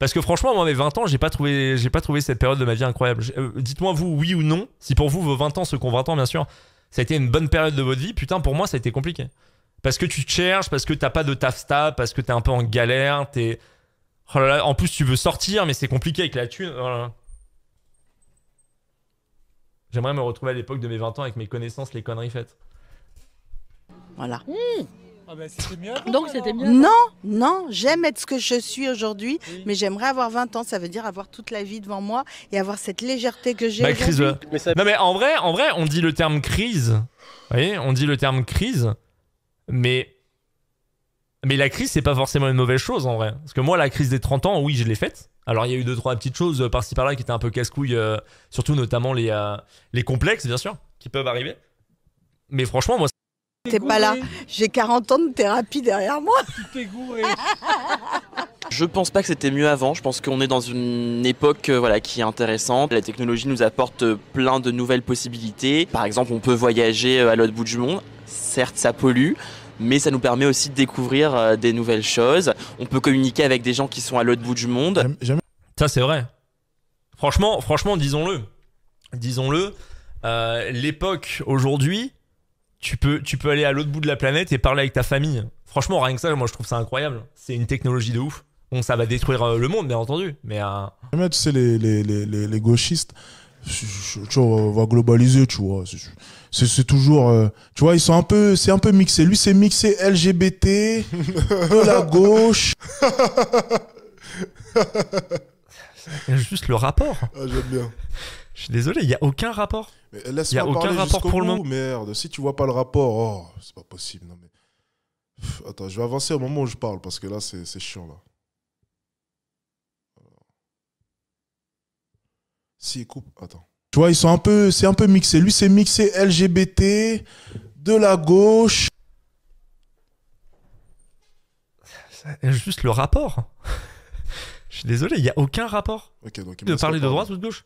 Parce que franchement, moi, mes 20 ans, j'ai pas trouvé cette période de ma vie incroyable. Dites-moi, vous, oui ou non, si pour vous, vos 20 ans, ceux qui ont 20 ans, bien sûr, ça a été une bonne période de votre vie. Putain, pour moi, ça a été compliqué. Parce que tu te cherches, parce que t'as pas de taf stable, parce que t'es un peu en galère, Oh là là, en plus, tu veux sortir, mais c'est compliqué avec la thune. Oh là là. J'aimerais me retrouver à l'époque de mes 20 ans avec mes connaissances, les conneries faites. Voilà. Ah bah c'était mieux avant, donc c'était mieux. Non, j'aime être ce que je suis aujourd'hui, mais j'aimerais avoir 20 ans, ça veut dire avoir toute la vie devant moi et avoir cette légèreté que j'ai aujourd'hui. Non mais en vrai, on dit le terme crise. Vous voyez, on dit le terme crise, mais la crise, c'est pas forcément une mauvaise chose en vrai. Parce que moi, la crise des 30 ans, oui, je l'ai faite. Alors, il y a eu 2-3 petites choses par-ci par-là qui étaient un peu casse-couilles, surtout notamment les complexes, bien sûr, qui peuvent arriver. Mais franchement, moi... T'es pas là. J'ai 40 ans de thérapie derrière moi. Tu t'es gouré. Je pense pas que c'était mieux avant. Je pense qu'on est dans une époque voilà, qui est intéressante. La technologie nous apporte plein de nouvelles possibilités. Par exemple, on peut voyager à l'autre bout du monde. Certes, ça pollue, mais ça nous permet aussi de découvrir des nouvelles choses. On peut communiquer avec des gens qui sont à l'autre bout du monde. Ça, c'est vrai. Franchement, disons-le. L'époque aujourd'hui, tu peux aller à l'autre bout de la planète et parler avec ta famille. Franchement, rien que ça, moi, je trouve ça incroyable. C'est une technologie de ouf. Bon, ça va détruire le monde, bien entendu. Mais tu sais, les gauchistes, tu vois, on va globaliser, tu vois. C'est toujours... tu vois, c'est un peu mixé. Lui, c'est mixé LGBT, de la gauche. Juste le rapport. Ah, j'aime bien. Je suis désolé, il n'y a aucun rapport. Il n'y a aucun rapport pour le moment. Merde, si tu vois pas le rapport, oh, c'est pas possible. Non, mais... Attends, je vais avancer au moment où je parle, parce que là, c'est chiant, là. Si, coupe, attends. Tu vois, c'est un peu mixé. Lui, c'est mixé LGBT, de la gauche. Juste le rapport. Je suis désolé, il n'y a aucun rapport. Okay, donc de parler de droite ou de gauche.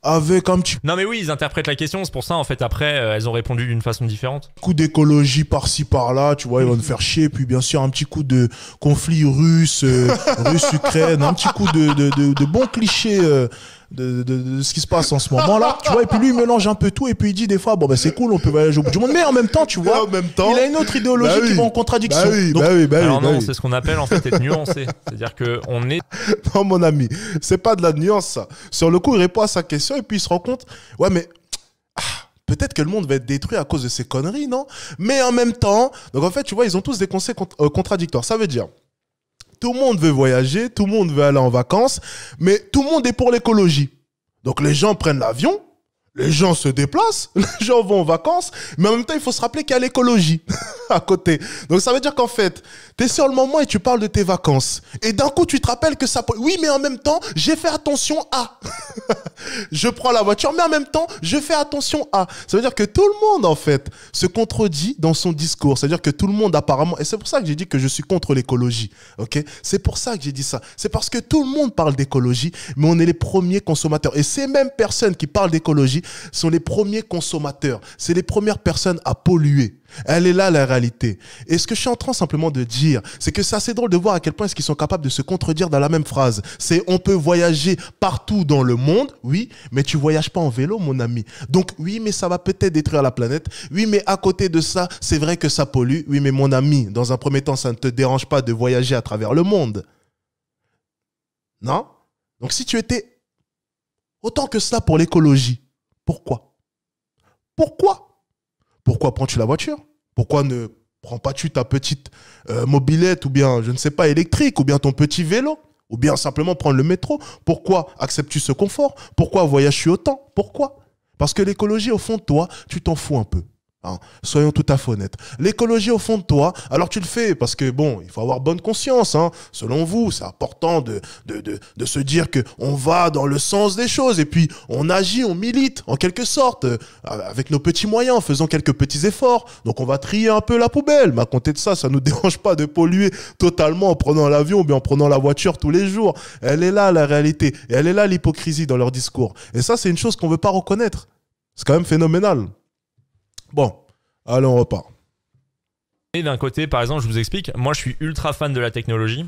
Avec un petit... Non mais oui, ils interprètent la question, c'est pour ça en fait après elles ont répondu d'une façon différente. Coup d'écologie par-ci par-là, tu vois, ils vont nous faire chier, puis bien sûr un petit coup de conflit russe-Ukraine, un petit coup de bons clichés de ce qui se passe en ce moment-là, tu vois, et puis lui il mélange un peu tout, et puis il dit des fois, bon ben c'est cool, on peut voyager au bout du monde, mais en même temps, tu vois, il a une autre idéologie qui va en contradiction. Alors non, c'est ce qu'on appelle en fait être nuancé, c'est-à-dire qu'on est... Non mon ami, c'est pas de la nuance ça. Sur le coup, il répond à sa question, et puis il se rend compte, ouais mais... peut-être que le monde va être détruit à cause de ces conneries, non? Mais en même temps, donc en fait, tu vois, ils ont tous des conseils contradictoires. Ça veut dire, tout le monde veut voyager, tout le monde veut aller en vacances, mais tout le monde est pour l'écologie. Donc les gens prennent l'avion, les gens se déplacent, les gens vont en vacances, mais en même temps, il faut se rappeler qu'il y a l'écologie à côté. Donc ça veut dire qu'en fait, t'es sur le moment et tu parles de tes vacances. Et d'un coup, tu te rappelles que ça... Oui, mais en même temps, j'ai fait attention à... Je prends la voiture, mais en même temps, je fais attention à... Ça veut dire que tout le monde, en fait, se contredit dans son discours. C'est-à-dire que tout le monde, apparemment... Et c'est pour ça que j'ai dit que je suis contre l'écologie. Ok? C'est pour ça que j'ai dit ça. C'est parce que tout le monde parle d'écologie, mais on est les premiers consommateurs. Et ces mêmes personnes qui parlent d'écologie sont les premiers consommateurs. C'est les premières personnes à polluer. Elle est là, la réalité. Et ce que je suis en train simplement de dire, c'est que c'est assez drôle de voir à quel point est-ce qu'ils sont capables de se contredire dans la même phrase. C'est on peut voyager partout dans le monde, oui, mais tu voyages pas en vélo, mon ami. Donc oui, mais ça va peut-être détruire la planète. Oui, mais à côté de ça, c'est vrai que ça pollue. Oui, mais mon ami, dans un premier temps, ça ne te dérange pas de voyager à travers le monde. Non? Donc si tu étais autant que ça pour l'écologie, pourquoi? Pourquoi prends-tu la voiture? Pourquoi ne prends-tu ta petite mobilette ou bien, je ne sais pas, électrique ou bien ton petit vélo? Ou bien simplement prendre le métro? Pourquoi acceptes-tu ce confort? Pourquoi voyages-tu autant? Pourquoi? Parce que l'écologie, au fond de toi, tu t'en fous un peu. Hein, soyons tout à fait honnêtes. L'écologie au fond de toi, alors tu le fais parce que bon, il faut avoir bonne conscience. Hein. Selon vous, c'est important de se dire qu'on va dans le sens des choses et puis on agit, on milite en quelque sorte avec nos petits moyens, en faisant quelques petits efforts. Donc on va trier un peu la poubelle. Mais à compter de ça, ça ne nous dérange pas de polluer totalement en prenant l'avion ou bien en prenant la voiture tous les jours. Elle est là la réalité et elle est là l'hypocrisie dans leur discours. Et ça, c'est une chose qu'on ne veut pas reconnaître. C'est quand même phénoménal. Bon, allez, on repart. Et d'un côté, par exemple, je vous explique, moi je suis ultra fan de la technologie.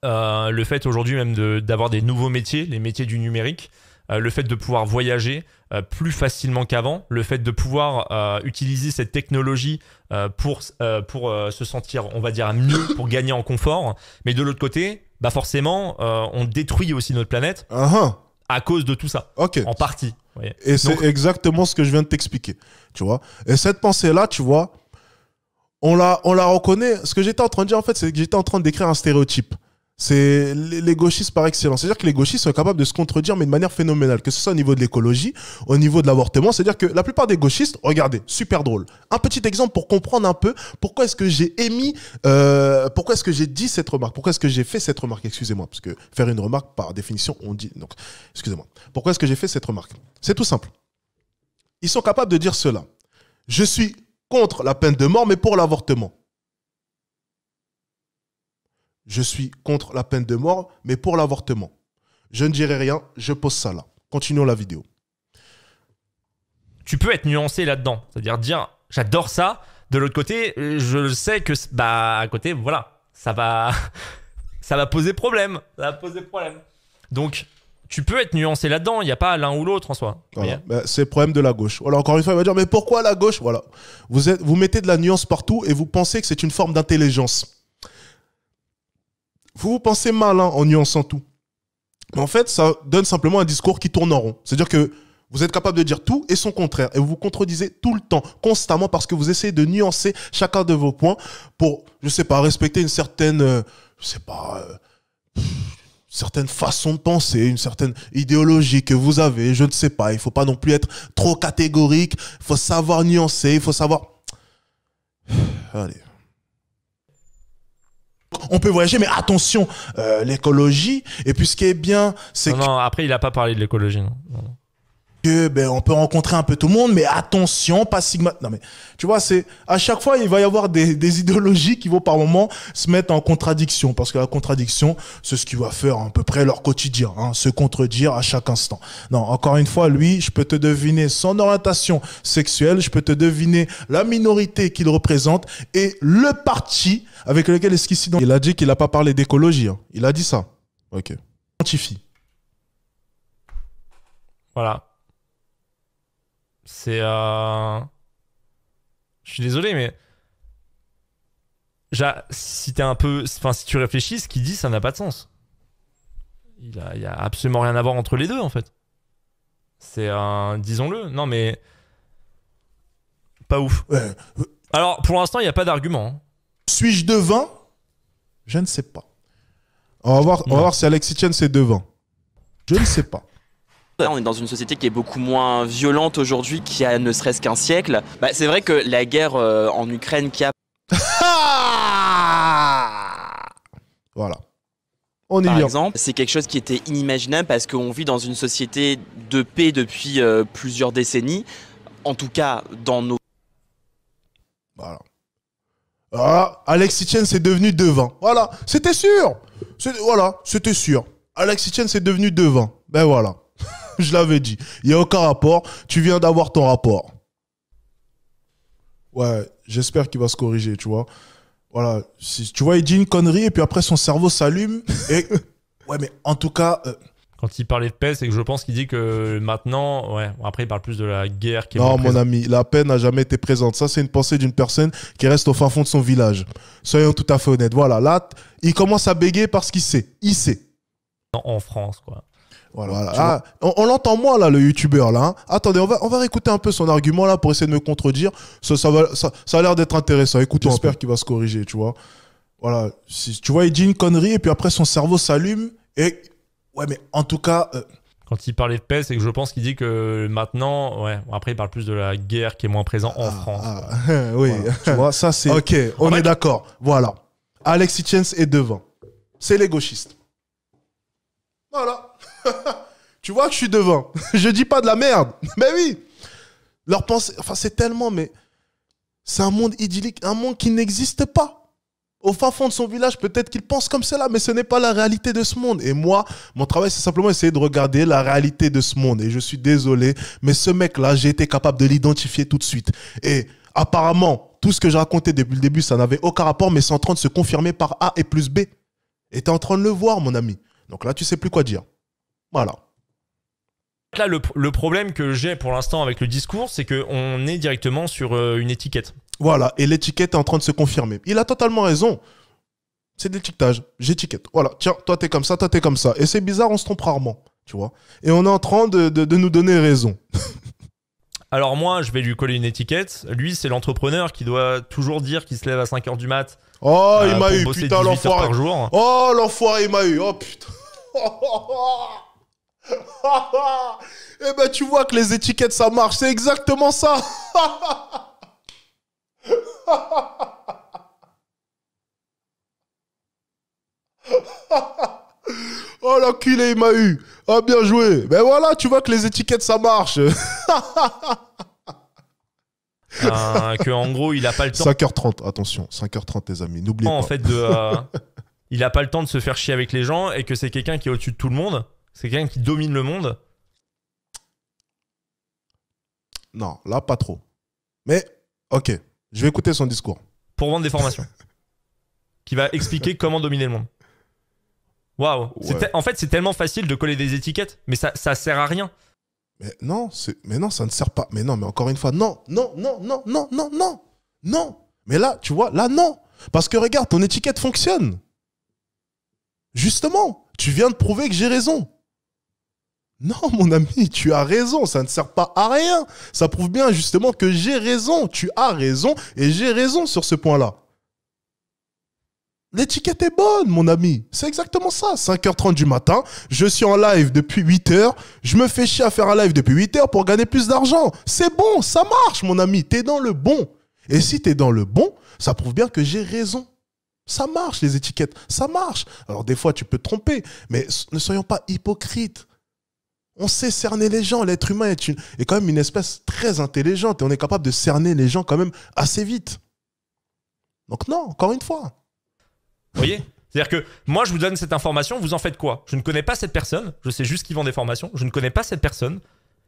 Le fait aujourd'hui même d'avoir des nouveaux métiers, les métiers du numérique, le fait de pouvoir voyager plus facilement qu'avant, le fait de pouvoir utiliser cette technologie pour se sentir, on va dire, mieux, pour gagner en confort. Mais de l'autre côté, bah forcément, on détruit aussi notre planète à cause de tout ça, en partie. Et c'est exactement ce que je viens de t'expliquer, tu vois. Et cette pensée-là, tu vois, on la reconnaît. Ce que j'étais en train de dire, en fait, c'est que j'étais en train de décrire un stéréotype. C'est les gauchistes par excellence. C'est-à-dire que les gauchistes sont capables de se contredire, mais de manière phénoménale, que ce soit au niveau de l'écologie, au niveau de l'avortement. C'est-à-dire que la plupart des gauchistes, regardez, super drôle. Un petit exemple pour comprendre un peu pourquoi est-ce que j'ai pourquoi est-ce que j'ai dit cette remarque, pourquoi est-ce que j'ai fait cette remarque, excusez-moi, parce que faire une remarque, par définition, on dit, donc, excusez-moi. Pourquoi est-ce que j'ai fait cette remarque? C'est tout simple. Ils sont capables de dire cela. Je suis contre la peine de mort, mais pour l'avortement. Je suis contre la peine de mort, mais pour l'avortement. Je ne dirai rien, je pose ça là. Continuons la vidéo. Tu peux être nuancé là-dedans. C'est-à-dire dire, j'adore ça. De l'autre côté, je sais que, bah, à côté, voilà, ça va poser problème. Ça va poser problème. Donc, tu peux être nuancé là-dedans. Il n'y a pas l'un ou l'autre en soi. Voilà. C'est le problème de la gauche. Voilà, encore une fois, il va dire, mais pourquoi la gauche? Voilà. Vous mettez de la nuance partout et vous pensez que c'est une forme d'intelligence. Vous pensez malin en nuançant tout. Mais en fait, ça donne simplement un discours qui tourne en rond. C'est-à-dire que vous êtes capable de dire tout et son contraire. Et vous vous contredisez tout le temps, constamment, parce que vous essayez de nuancer chacun de vos points pour, je sais pas, respecter une certaine, certaine façon de penser, une certaine idéologie que vous avez. Je ne sais pas. Il faut pas non plus être trop catégorique. Il faut savoir nuancer. Il faut savoir... Allez. On peut voyager, mais attention, l'écologie. Et puis ce qui est bien, c'est non, après, il n'a pas parlé de l'écologie. Non. que on peut rencontrer un peu tout le monde, mais attention, pas stigma. Non mais tu vois, c'est à chaque fois il va y avoir des idéologies qui vont par moment se mettre en contradiction, parce que la contradiction, c'est ce qui va faire à peu près leur quotidien, hein, se contredire à chaque instant. Non, encore une fois, lui, je peux te deviner son orientation sexuelle, je peux te deviner la minorité qu'il représente et le parti avec lequel est-ce qu'il s'identifie. Il a dit qu'il n'a pas parlé d'écologie, hein. Il a dit ça. Ok. Identifie. Voilà. C'est... Je suis désolé, mais... Si t'es un peu... Enfin, si tu réfléchis, ce qu'il dit, ça n'a pas de sens. Il y a absolument rien à voir entre les deux, en fait. C'est un... Disons-le. Non, mais... Pas ouf. Alors, pour l'instant, il n'y a pas d'argument. Hein. Suis-je devin? Je ne sais pas. On va voir si Alexis Chen c'est devin. Je ne sais pas. On est dans une société qui est beaucoup moins violente aujourd'hui qu'il y a ne serait-ce qu'un siècle. Bah, c'est vrai que la guerre en Ukraine qui a... Voilà. On Par exemple, c'est quelque chose qui était inimaginable parce qu'on vit dans une société de paix depuis plusieurs décennies. En tout cas, dans nos... Voilà. Ah, Alexis Chen c'est devenu devin. Voilà, c'était sûr. Voilà, c'était sûr. Alexis Chen c'est devenu devin. Ben voilà. Je l'avais dit. Il n'y a aucun rapport. Tu viens d'avoir ton rapport. Ouais, j'espère qu'il va se corriger, tu vois. Voilà. Si, tu vois, il dit une connerie et puis après son cerveau s'allume. Et... ouais, mais en tout cas... Quand il parlait de paix, c'est que je pense qu'il dit que maintenant... Ouais, après, il parle plus de la guerre qui est non, moins mon présente. ami, la paix n'a jamais été présente. Ça, c'est une pensée d'une personne qui reste au fin fond de son village. Soyons tout à fait honnêtes. Voilà, là, il commence à bégayer parce qu'il sait. Il sait. En France, quoi. Voilà. Ah, on l'entend moins, là, le youtubeur, là. Hein. Attendez, on va réécouter un peu son argument, là, pour essayer de me contredire. Ça a l'air d'être intéressant. Écoutez, j'espère qu'il va se corriger, tu vois. Voilà. Si, tu vois, il dit une connerie et puis après, son cerveau s'allume et... ouais, mais en tout cas... Quand il parlait de paix, c'est que je pense qu'il dit que maintenant... Ouais, après, il parle plus de la guerre qui est moins présente en France. Oui, Voilà. tu vois, ça, c'est... Ok, on est d'accord. Voilà. Alexis Thiens est devant. C'est les gauchistes. Voilà. Tu vois que je suis devant. Je dis pas de la merde. Mais oui. Leur pensée... Enfin, c'est tellement... Mais c'est un monde idyllique, un monde qui n'existe pas. Au fin fond de son village, peut-être qu'il pense comme cela, mais ce n'est pas la réalité de ce monde. Et moi, mon travail, c'est simplement essayer de regarder la réalité de ce monde. Et je suis désolé, mais ce mec-là, j'ai été capable de l'identifier tout de suite. Et apparemment, tout ce que j'ai raconté depuis le début, ça n'avait aucun rapport, mais c'est en train de se confirmer par A et plus B. Et t'es en train de le voir, mon ami. Donc là, tu sais plus quoi dire. Voilà. Là, le problème que j'ai pour l'instant avec le discours, c'est qu'on est directement sur une étiquette. Voilà, et l'étiquette est en train de se confirmer. Il a totalement raison. C'est de l'étiquetage. J'étiquette. Voilà, tiens, toi t'es comme ça, toi t'es comme ça. Et c'est bizarre, on se trompe rarement, tu vois. Et on est en train de nous donner raison. Alors moi, je vais lui coller une étiquette. Lui, c'est l'entrepreneur qui doit toujours dire qu'il se lève à 5h du mat. Oh, il m'a pour eu, bosser putain, 18 heures l'enfoiré. par jour. Oh, l'enfoiré, il m'a eu. Oh, putain. Eh ben, tu vois que les étiquettes, ça marche. C'est exactement ça. Oh, l'enculé, il m'a eu. Oh, bien joué. Ben voilà, tu vois que les étiquettes, ça marche. Que en gros, il a pas le temps. 5h30, attention. 5h30, les amis. N'oubliez pas. En fait, il a pas le temps de se faire chier avec les gens et que c'est quelqu'un qui est au-dessus de tout le monde. C'est quelqu'un qui domine le monde. Non, là, pas trop. Mais, ok. Je vais écouter son discours. Pour vendre des formations. Qui va expliquer comment dominer le monde. Waouh. Ouais. En fait, c'est tellement facile de coller des étiquettes, mais ça sert à rien. Mais non, ça ne sert pas. Mais non, mais encore une fois, non. Mais là, tu vois, là, non. Parce que regarde, ton étiquette fonctionne. Justement, tu viens de prouver que j'ai raison. Non, mon ami, tu as raison, ça ne sert pas à rien. Ça prouve bien justement que j'ai raison. Tu as raison et j'ai raison sur ce point-là. L'étiquette est bonne, mon ami. C'est exactement ça. 5h30 du matin, je suis en live depuis 8h. Je me fais chier à faire un live depuis 8h pour gagner plus d'argent. C'est bon, ça marche, mon ami. T'es dans le bon. Et si t'es dans le bon, ça prouve bien que j'ai raison. Ça marche, les étiquettes. Ça marche. Alors, des fois, tu peux te tromper. Mais ne soyons pas hypocrites. On sait cerner les gens. L'être humain est quand même une espèce très intelligente. Et on est capable de cerner les gens quand même assez vite. Donc non, encore une fois. Vous voyez ? C'est-à-dire que moi, je vous donne cette information, vous en faites quoi ? Je ne connais pas cette personne, je sais juste qu'il vend des formations, je ne connais pas cette personne.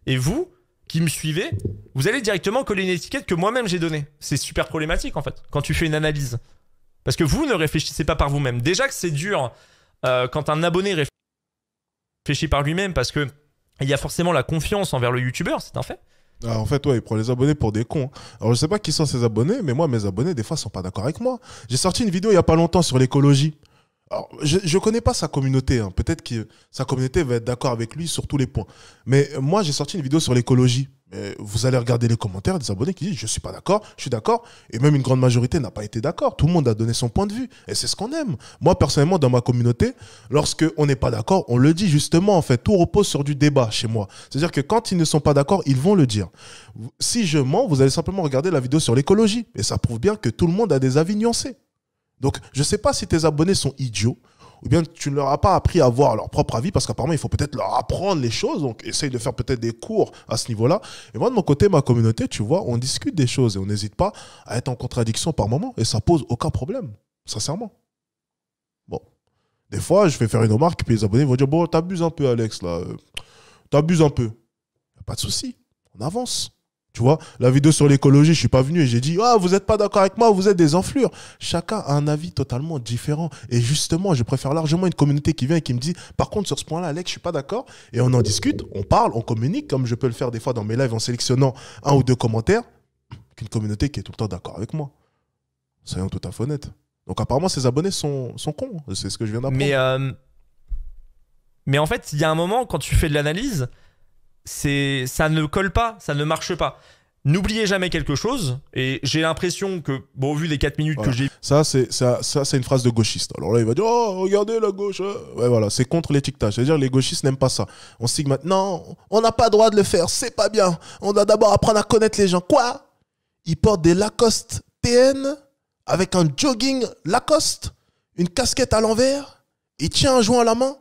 Et vous, qui me suivez, vous allez directement coller une étiquette que moi-même j'ai donnée. C'est super problématique, en fait, quand tu fais une analyse. Parce que vous ne réfléchissez pas par vous-même. Déjà que c'est dur quand un abonné réfléchit par lui-même, parce que il y a forcément la confiance envers le youtubeur, c'est un fait. Ah, en fait, ouais, il prend les abonnés pour des cons. Alors, je sais pas qui sont ces abonnés, mais moi, mes abonnés, des fois, sont pas d'accord avec moi. J'ai sorti une vidéo il y a pas longtemps sur l'écologie. Alors, je connais pas sa communauté. Hein. Peut-être que sa communauté va être d'accord avec lui sur tous les points. Mais moi, j'ai sorti une vidéo sur l'écologie. Vous allez regarder les commentaires des abonnés qui disent « Je suis pas d'accord, je suis d'accord ». Et même une grande majorité n'a pas été d'accord. Tout le monde a donné son point de vue. Et c'est ce qu'on aime. Moi, personnellement, dans ma communauté, lorsqu'on n'est pas d'accord, on le dit justement. En fait, tout repose sur du débat chez moi. C'est-à-dire que quand ils ne sont pas d'accord, ils vont le dire. Si je mens, vous allez simplement regarder la vidéo sur l'écologie. Et ça prouve bien que tout le monde a des avis nuancés. Donc, je ne sais pas si tes abonnés sont idiots ou bien tu ne leur as pas appris à avoir leur propre avis parce qu'apparemment, il faut peut-être leur apprendre les choses. Donc, essaye de faire peut-être des cours à ce niveau-là. Et moi, de mon côté, ma communauté, tu vois, on discute des choses et on n'hésite pas à être en contradiction par moment et ça pose aucun problème, sincèrement. Bon. Des fois, je vais faire une remarque et puis les abonnés vont dire « Bon, t'abuses un peu, Alex, là. t'abuses un peu. Y a pas de souci, on avance. Tu vois, la vidéo sur l'écologie, je suis pas venu et j'ai dit « Ah, vous êtes pas d'accord avec moi, vous êtes des enflures ». Chacun a un avis totalement différent. Et justement, je préfère largement une communauté qui vient et qui me dit « Par contre, sur ce point-là, Alex, je suis pas d'accord ». Et on en discute, on parle, on communique, comme je peux le faire des fois dans mes lives en sélectionnant 1 ou 2 commentaires, qu'une communauté qui est tout le temps d'accord avec moi. Soyons tout à fait honnêtes. Donc apparemment, ses abonnés sont cons. C'est ce que je viens d'apprendre. Mais en fait, il y a un moment, quand tu fais de l'analyse, ça ne colle pas, ça ne marche pas. N'oubliez jamais quelque chose, et j'ai l'impression que, bon, vu les 4 minutes que j'ai... Ça, c'est une phrase de gauchiste. Alors là, il va dire « Oh, regardez la gauche !» Ouais, voilà, c'est contre l'étiquetage. C'est-à-dire les gauchistes n'aiment pas ça. On stigmatise. Non, on n'a pas le droit de le faire, c'est pas bien. On doit d'abord apprendre à connaître les gens. Quoi? Ils portent des Lacoste TN avec un jogging Lacoste, une casquette à l'envers, il tient un joint à la main.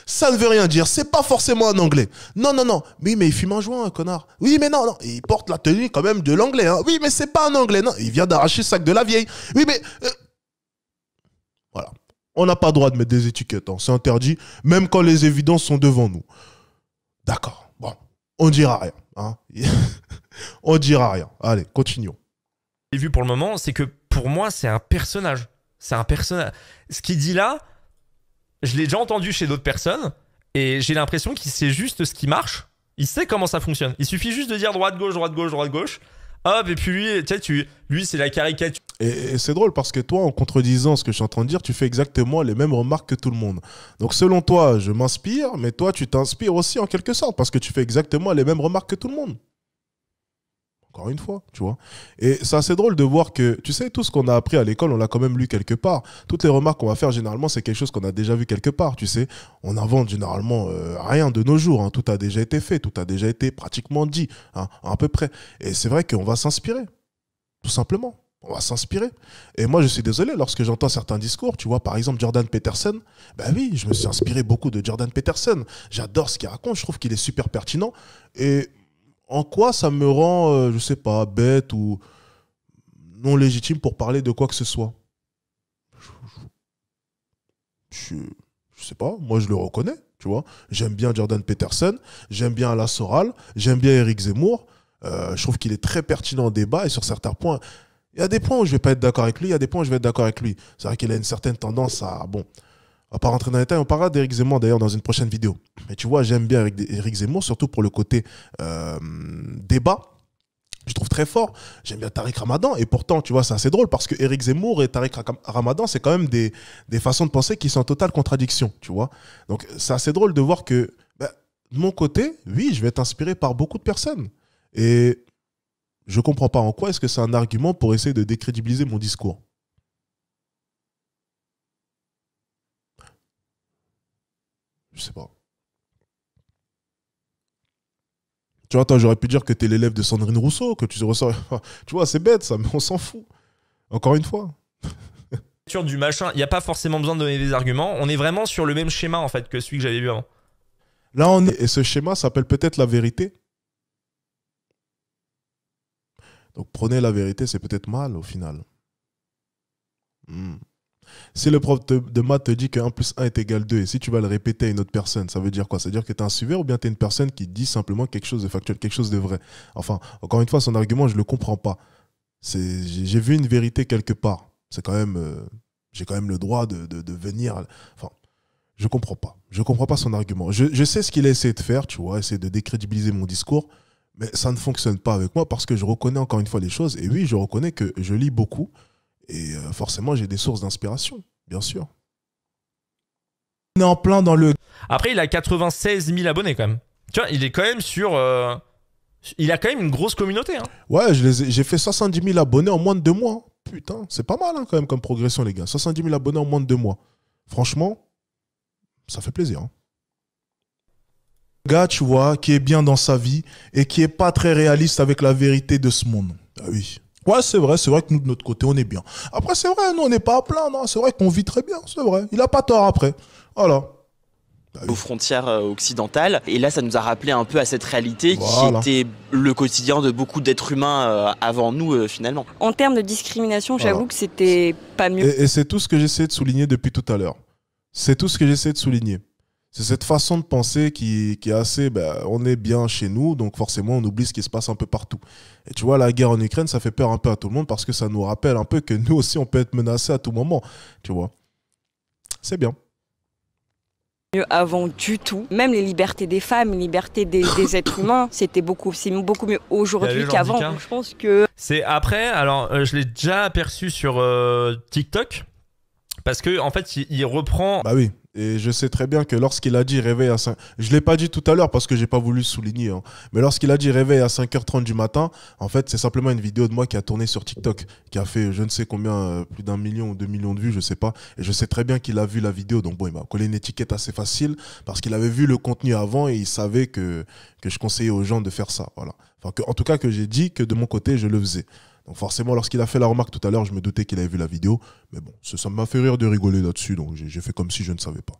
Ça ne veut rien dire, c'est pas forcément un anglais. Non, non, non. Oui, mais il fume un joint, un connard. Oui, mais non, non. Il porte la tenue quand même de l'anglais. Hein. Oui, mais c'est pas un anglais. Non, il vient d'arracher le sac de la vieille. Oui, mais... Voilà. On n'a pas le droit de mettre des étiquettes. Hein. C'est interdit, même quand les évidences sont devant nous. D'accord. Bon, on dira rien. Hein. On dira rien. Allez, continuons. J'ai vu pour le moment, c'est que pour moi, c'est un personnage. C'est un personnage. Ce qu'il dit là... Je l'ai déjà entendu chez d'autres personnes et j'ai l'impression qu'il sait juste ce qui marche. Il sait comment ça fonctionne. Il suffit juste de dire droite-gauche, droite-gauche, droite-gauche. Hop, et puis lui, c'est la caricature. Et c'est drôle parce que toi, en contredisant ce que je suis en train de dire, tu fais exactement les mêmes remarques que tout le monde. Donc selon toi, je m'inspire, mais toi, tu t'inspires aussi en quelque sorte parce que tu fais exactement les mêmes remarques que tout le monde. Encore une fois, tu vois. Et c'est assez drôle de voir que, tu sais, tout ce qu'on a appris à l'école, on l'a quand même lu quelque part. Toutes les remarques qu'on va faire, généralement, c'est quelque chose qu'on a déjà vu quelque part, tu sais. On n'invente généralement rien de nos jours. Hein. Tout a déjà été fait, tout a déjà été pratiquement dit, hein, à peu près. Et c'est vrai qu'on va s'inspirer, tout simplement. On va s'inspirer. Et moi, je suis désolé, lorsque j'entends certains discours, tu vois, par exemple, Jordan Peterson, ben oui, je me suis inspiré beaucoup de Jordan Peterson. J'adore ce qu'il raconte, je trouve qu'il est super pertinent. Et... en quoi ça me rend, je sais pas, bête ou non légitime pour parler de quoi que ce soit? Je sais pas, moi je le reconnais, tu vois. J'aime bien Jordan Peterson, j'aime bien Alain Soral, j'aime bien Éric Zemmour. Je trouve qu'il est très pertinent en débat et sur certains points, il y a des points où je vais pas être d'accord avec lui, il y a des points où je vais être d'accord avec lui. C'est vrai qu'il a une certaine tendance à... Bon, on va pas rentrer dans les détails, on parlera d'Éric Zemmour d'ailleurs dans une prochaine vidéo. Mais tu vois, j'aime bien Éric Zemmour, surtout pour le côté débat. Je trouve très fort. J'aime bien Tariq Ramadan. Et pourtant, tu vois, c'est assez drôle parce que Éric Zemmour et Tariq Ramadan, c'est quand même des façons de penser qui sont en totale contradiction, tu vois. Donc, c'est assez drôle de voir que, bah, de mon côté, oui, je vais être inspiré par beaucoup de personnes. Et je comprends pas en quoi est-ce que c'est un argument pour essayer de décrédibiliser mon discours. Je sais pas. Tu vois, attends, j'aurais pu dire que t'es l'élève de Sandrine Rousseau, que tu ressors. Tu vois, c'est bête ça, mais on s'en fout. Encore une fois. Du machin, il n'y a pas forcément besoin de donner des arguments. On est vraiment sur le même schéma en fait que celui que j'avais vu avant. Là, on est. Et ce schéma s'appelle peut-être la vérité. Donc, prenez la vérité, c'est peut-être mal au final. Si le prof de maths te dit que 1 + 1 est égal 2, et si tu vas le répéter à une autre personne, ça veut dire quoi? Ça veut dire que tu es un suiveur ou bien tu es une personne qui dit simplement quelque chose de factuel, quelque chose de vrai? Enfin, encore une fois, son argument, je ne le comprends pas. J'ai vu une vérité quelque part. C'est quand même, j'ai quand même le droit de venir... Enfin, je ne comprends pas. Je ne comprends pas son argument. Je sais ce qu'il a essayé de faire, tu vois, essayer de décrédibiliser mon discours, mais ça ne fonctionne pas avec moi parce que je reconnais encore une fois les choses. Et oui, je reconnais que je lis beaucoup. Et forcément, j'ai des sources d'inspiration, bien sûr. On est en plein dans le... Après, il a 96 000 abonnés quand même. Tu vois, il est quand même sur... Il a quand même une grosse communauté. Hein. Ouais, j'ai fait 70 000 abonnés en moins de 2 mois. Putain, c'est pas mal hein, quand même comme progression, les gars. 70 000 abonnés en moins de 2 mois. Franchement, ça fait plaisir. Hein. Gars, tu vois, qui est bien dans sa vie et qui est pas très réaliste avec la vérité de ce monde. Ah oui. Ouais, c'est vrai que nous, de notre côté, on est bien. Après, c'est vrai, nous, on n'est pas à plaindre. C'est vrai qu'on vit très bien, c'est vrai. Il n'a pas tort après. Voilà. Aux frontières occidentales. Et là, ça nous a rappelé un peu à cette réalité voilà. qui était le quotidien de beaucoup d'êtres humains avant nous, finalement. En termes de discrimination, j'avoue que c'était pas mieux. Et c'est tout ce que j'essaie de souligner depuis tout à l'heure. C'est tout ce que j'essaie de souligner. C'est cette façon de penser qui est assez... Ben, on est bien chez nous, donc forcément, on oublie ce qui se passe un peu partout. Et tu vois, la guerre en Ukraine, ça fait peur un peu à tout le monde parce que ça nous rappelle un peu que nous aussi, on peut être menacés à tout moment. Tu vois. C'est bien. Mieux avant du tout. Même les libertés des femmes, les libertés des êtres humains, c'est beaucoup mieux aujourd'hui qu'avant. Donc, je pense que... C'est après, alors je l'ai déjà aperçu sur TikTok, parce que en fait, il reprend... Bah oui. Et je sais très bien que lorsqu'il a dit réveil à 5... Je ne l'ai pas dit tout à l'heure parce que j'ai pas voulu souligner. Hein. Mais lorsqu'il a dit réveil à 5h30 du matin, en fait, c'est simplement une vidéo de moi qui a tourné sur TikTok, qui a fait je ne sais combien, plus d'1 million ou 2 millions de vues, je sais pas. Et je sais très bien qu'il a vu la vidéo. Donc bon, il m'a collé une étiquette assez facile parce qu'il avait vu le contenu avant et il savait que je conseillais aux gens de faire ça. Voilà. Enfin, en tout cas, que j'ai dit que de mon côté, je le faisais. Donc forcément, lorsqu'il a fait la remarque tout à l'heure, je me doutais qu'il avait vu la vidéo. Mais bon, ça m'a fait rire de rigoler là-dessus. Donc j'ai fait comme si je ne savais pas.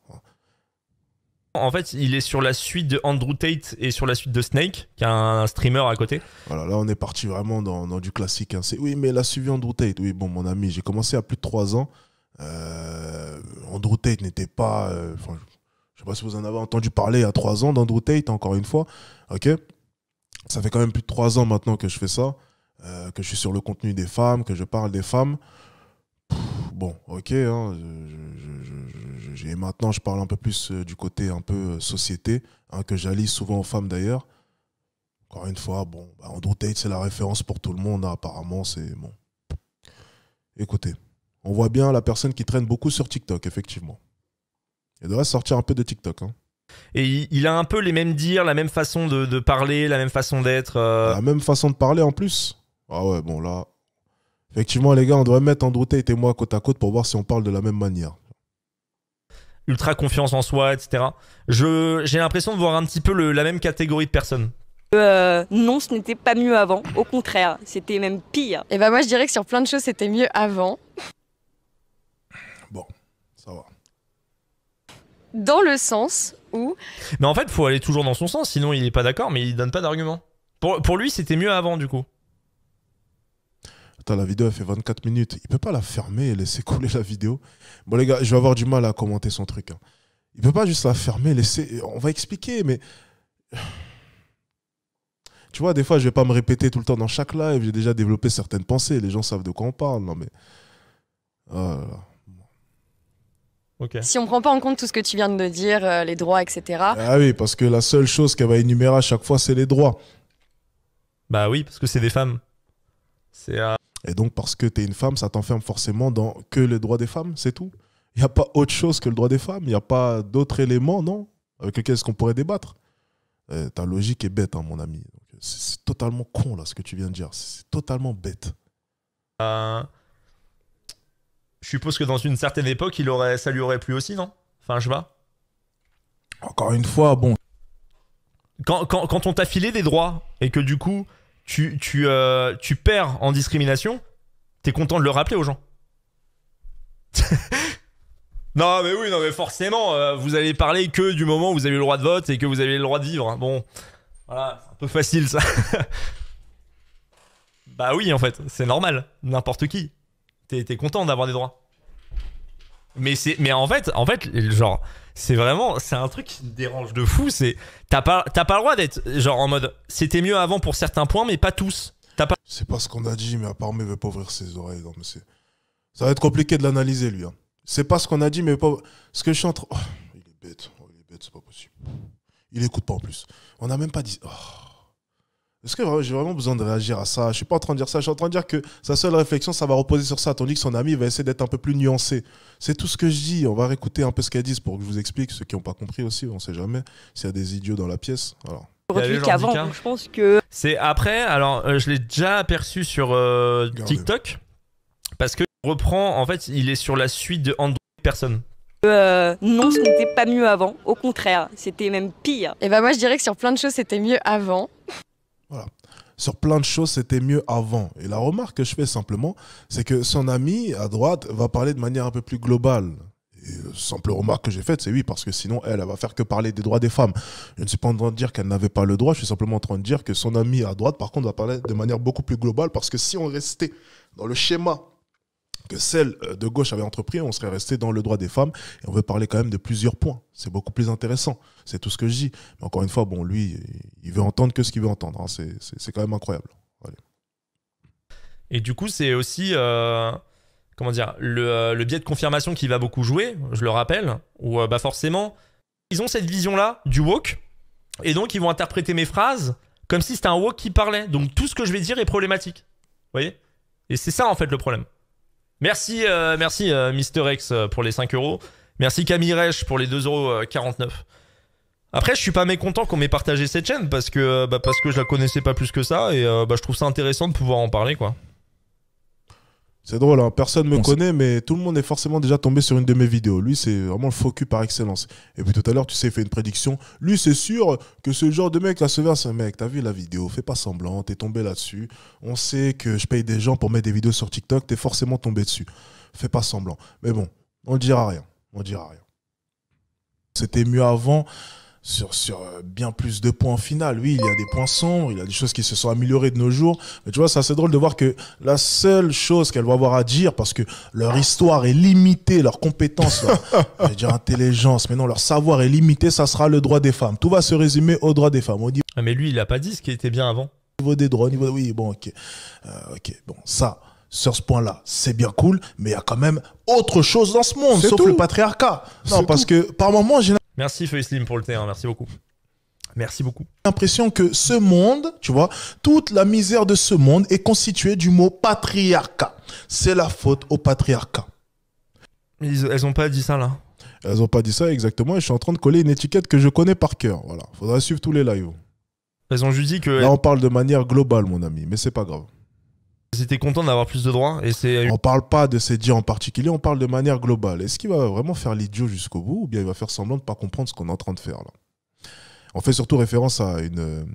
En fait, il est sur la suite de Andrew Tate et sur la suite de Snake, qui a un streamer à côté. Voilà, là on est parti vraiment dans du classique. Hein. Oui, mais il a suivi Andrew Tate. Oui, bon, mon ami, j'ai commencé à plus de 3 ans. Andrew Tate n'était pas... je ne sais pas si vous en avez entendu parler à 3 ans d'Andrew Tate, encore une fois. Ok. Ça fait quand même plus de 3 ans maintenant que je fais ça. Que je suis sur le contenu des femmes, que je parle des femmes. Bon, ok. Hein, et maintenant, je parle un peu plus du côté un peu société, hein, que j'allie souvent aux femmes d'ailleurs. Encore une fois, bon, Andrew Tate, c'est la référence pour tout le monde. Hein, apparemment, c'est bon. Écoutez, on voit bien la personne qui traîne beaucoup sur TikTok, effectivement. Il devrait sortir un peu de TikTok. Hein. Et il a un peu les mêmes dires, la même façon de parler, la même façon d'être. La même façon de parler en plus. Ah ouais, bon là... Effectivement, les gars, on devrait mettre Andrew Tate et moi côte à côte pour voir si on parle de la même manière. Ultra confiance en soi, etc. J'ai l'impression de voir un petit peu la même catégorie de personnes. Non, ce n'était pas mieux avant. Au contraire, c'était même pire. Et bah moi, je dirais que sur plein de choses, c'était mieux avant. Bon, ça va. Dans le sens où... Mais en fait, il faut aller toujours dans son sens, sinon il n'est pas d'accord, mais il donne pas d'argument. Pour lui, c'était mieux avant, du coup. Attends, la vidéo, elle fait 24 minutes. Il peut pas la fermer et laisser couler la vidéo. Bon, les gars, je vais avoir du mal à commenter son truc. Hein. Il peut pas juste la fermer, laisser... On va expliquer, mais... Tu vois, des fois, je vais pas me répéter tout le temps dans chaque live. J'ai déjà développé certaines pensées. Les gens savent de quoi on parle. Non, mais... Oh là là. Okay. Si on prend pas en compte tout ce que tu viens de dire, les droits, etc. Ah oui, parce que la seule chose qu'elle va énumérer à chaque fois, c'est les droits. Bah oui, parce que c'est des femmes. C'est... Et donc, parce que tu es une femme, ça t'enferme forcément dans que les droits des femmes, c'est tout. Il n'y a pas autre chose que le droit des femmes. Il n'y a pas d'autres éléments, non, avec lesquels est-ce qu'on pourrait débattre. Ta logique est bête, hein, mon ami. C'est totalement con, là, ce que tu viens de dire. C'est totalement bête. Je suppose que dans une certaine époque, ça lui aurait plu aussi, non? Enfin, je sais pas. Encore une fois, bon. Quand on t'a filé des droits et que du coup... Tu perds en discrimination, t'es content de le rappeler aux gens. Non mais forcément, vous allez parler que du moment où vous avez le droit de vote et que vous avez le droit de vivre. Bon, voilà, c'est un peu facile ça. Bah oui, en fait, c'est normal, n'importe qui. T'es content d'avoir des droits. Mais en fait, genre, c'est un truc qui me dérange de fou. T'as pas le droit d'être genre en mode c'était mieux avant pour certains points, mais pas tous. C'est pas ce qu'on a dit, mais apparemment il veut pas ouvrir ses oreilles. Non, mais ça va être compliqué de l'analyser lui. Hein. C'est pas ce qu'on a dit, mais pas ce que je suis en train. Oh, il est bête, c'est pas possible. Il écoute pas en plus. On n'a même pas dit. Oh. Est-ce que j'ai vraiment besoin de réagir à ça? Je suis pas en train de dire ça. Je suis en train de dire que sa seule réflexion, ça va reposer sur ça, tandis que son ami va essayer d'être un peu plus nuancé. C'est tout ce que je dis. On va réécouter un peu ce qu'elles disent pour que je vous explique. Ceux qui n'ont pas compris aussi, on sait jamais s'il y a des idiots dans la pièce. Alors. Aujourd'hui qu'avant, donc je pense que... C'est après, alors je l'ai déjà aperçu sur TikTok, parce que reprend, en fait, il est sur la suite de Andrew Personne. Non, ce n'était pas mieux avant. Au contraire, c'était même pire. Et bah moi, je dirais que sur plein de choses, c'était mieux avant. Voilà. Sur plein de choses, c'était mieux avant. Et la remarque que je fais simplement, c'est que son ami à droite va parler de manière un peu plus globale. Et simple remarque que j'ai faite, c'est oui, parce que sinon, elle va faire que parler des droits des femmes. Je ne suis pas en train de dire qu'elle n'avait pas le droit, je suis simplement en train de dire que son ami à droite, par contre, va parler de manière beaucoup plus globale, parce que si on restait dans le schéma que celle de gauche avait entrepris, on serait resté dans le droit des femmes. Et on veut parler quand même de plusieurs points. C'est beaucoup plus intéressant. C'est tout ce que je dis. Mais encore une fois, bon, lui, il veut entendre que ce qu'il veut entendre. Hein. C'est quand même incroyable. Allez. Et du coup, c'est aussi comment dire, le biais de confirmation qui va beaucoup jouer, je le rappelle, où bah forcément, ils ont cette vision-là du woke, et donc ils vont interpréter mes phrases comme si c'était un woke qui parlait. Donc tout ce que je vais dire est problématique. Vous voyez? Et c'est ça en fait le problème. Merci, merci Mister X pour les 5 euros. Merci Camille Reich pour les 2,49 €. Après, je suis pas mécontent qu'on m'ait partagé cette chaîne parce que je la connaissais pas plus que ça et je trouve ça intéressant de pouvoir en parler, quoi. C'est drôle, hein, personne me connaît, mais tout le monde est forcément déjà tombé sur une de mes vidéos. Lui, c'est vraiment le faux cul par excellence. Et puis tout à l'heure, tu sais, il fait une prédiction. Lui, c'est sûr que ce genre de mec, là, ce vers, c'est un mec. T'as vu la vidéo, fais pas semblant, t'es tombé là-dessus. On sait que je paye des gens pour mettre des vidéos sur TikTok, t'es forcément tombé dessus. Fais pas semblant. Mais bon, on ne dira rien. On dira rien. C'était mieux avant. Sur bien plus de points en finale. Oui, il y a des points sombres, il y a des choses qui se sont améliorées de nos jours. Mais tu vois, c'est assez drôle de voir que la seule chose qu'elle va avoir à dire, parce que leur histoire est limitée, leur compétence, je vais dire intelligence, mais non, leur savoir est limité, ça sera le droit des femmes. Tout va se résumer au droit des femmes. Au Ah mais lui, il a pas dit ce qui était bien avant. niveau des droits, au niveau... Oui, bon, ok. Ok, bon, ça... Sur ce point-là, c'est bien cool, mais il y a quand même autre chose dans ce monde, sauf le patriarcat. Non, parce que par moments, j'ai Merci Feuille Slim pour le thé, hein, merci beaucoup. Merci beaucoup. l'impression que ce monde, tu vois, toute la misère de ce monde est constituée du mot patriarcat. C'est la faute au patriarcat. Elles ont pas dit ça là. Elles ont pas dit ça exactement et je suis en train de coller une étiquette que je connais par cœur. Voilà, faudra suivre tous les lives. Elles ont juste dit que Là, on parle de manière globale, mon ami, mais c'est pas grave. elles étaient contentes d'avoir plus de droits et c'est... On parle pas de ces dires en particulier, on parle de manière globale. Est-ce qu'il va vraiment faire l'idiot jusqu'au bout ou bien il va faire semblant de pas comprendre ce qu'on est en train de faire là? On fait surtout référence à une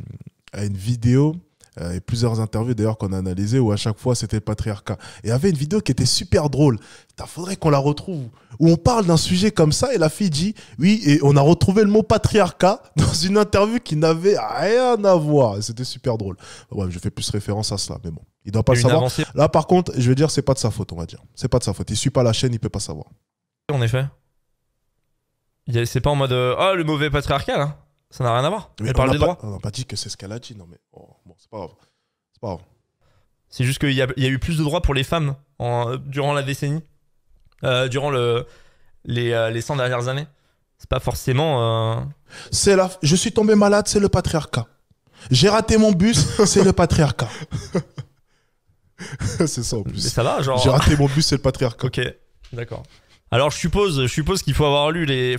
vidéo et plusieurs interviews d'ailleurs qu'on a analysées où à chaque fois c'était le patriarcat. Et il y avait une vidéo qui était super drôle. Il faudrait qu'on la retrouve. Où on parle d'un sujet comme ça et la fille dit oui, et on a retrouvé le mot patriarcat dans une interview qui n'avait rien à voir. Et c'était super drôle. Ouais, je fais plus référence à cela, mais bon. Il doit pas le savoir. Avancée. Là, par contre, je veux dire, c'est pas de sa faute, on va dire. C'est pas de sa faute. Il suit pas la chaîne, il peut pas savoir. En effet. C'est pas en mode ah, le mauvais patriarcat là. Ça n'a rien à voir. Mais Elle parle des droits. On n'a pas dit que c'est ce qu'elle a dit. Non, mais bon, c'est pas grave. C'est pas grave. C'est juste qu'il y a eu plus de droits pour les femmes durant la décennie. Durant les 100 dernières années. C'est pas forcément... Je suis tombé malade, c'est le patriarcat. J'ai raté mon bus, c'est le patriarcat. C'est ça en plus. Mais ça va, genre... J'ai raté mon bus, c'est le patriarcat. Ok, d'accord. Alors je suppose qu'il faut avoir lu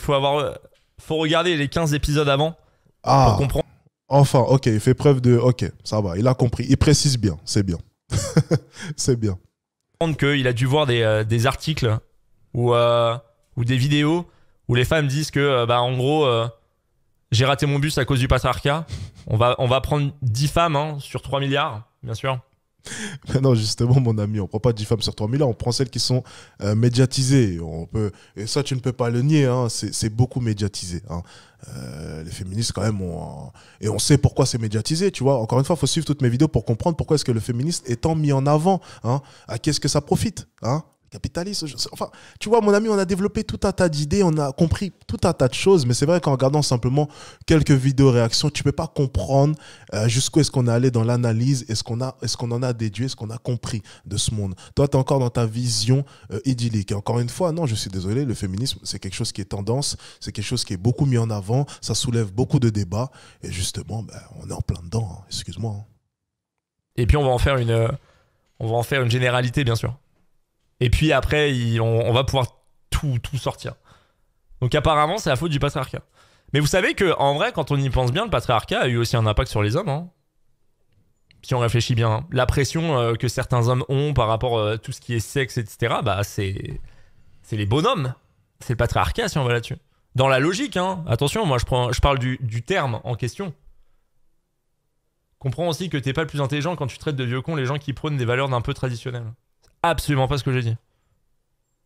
faut regarder les 15 épisodes avant pour comprendre. Enfin, ok, il fait preuve de... Ok, ça va, il a compris. Il précise bien, c'est bien. C'est bien. Qu'il a dû voir des articles ou des vidéos où les femmes disent que, en gros, j'ai raté mon bus à cause du patriarcat. On va prendre 10 femmes hein, sur 3 milliards, bien sûr. Mais non, justement, mon ami, on prend pas 10 femmes sur 3 000, on prend celles qui sont médiatisées. Et ça, tu ne peux pas le nier, hein, c'est beaucoup médiatisé. Hein. Les féministes, quand même, et on sait pourquoi c'est médiatisé, tu vois. Encore une fois, il faut suivre toutes mes vidéos pour comprendre pourquoi est-ce que le féministe est tant mis en avant. Hein. À qui est-ce que ça profite hein. Capitaliste. Enfin, tu vois, mon ami, on a développé tout un tas d'idées, on a compris tout un tas de choses, mais c'est vrai qu'en regardant simplement quelques vidéos réactions, tu peux pas comprendre jusqu'où est-ce qu'on est allé dans l'analyse, est-ce qu'on en a déduit, est-ce qu'on a compris de ce monde. Toi, tu es encore dans ta vision idyllique. Et encore une fois, non, je suis désolé, le féminisme, c'est quelque chose qui est tendance, c'est quelque chose qui est beaucoup mis en avant, ça soulève beaucoup de débats, et justement, on est en plein dedans, hein, excuse-moi. Hein. Et puis, on va en faire une généralité, bien sûr. Et puis après, on va pouvoir tout sortir. Donc apparemment, c'est la faute du patriarcat. Mais vous savez qu'en vrai, quand on y pense bien, le patriarcat a eu aussi un impact sur les hommes. Hein. Si on réfléchit bien. Hein. La pression que certains hommes ont par rapport à tout ce qui est sexe, etc., c'est les bonhommes. C'est le patriarcat, si on va là-dessus. Dans la logique, hein. Attention, moi je parle du terme en question. Comprends aussi que t'es pas le plus intelligent quand tu traites de vieux cons les gens qui prônent des valeurs d'un peu traditionnelles. Absolument pas ce que j'ai dit.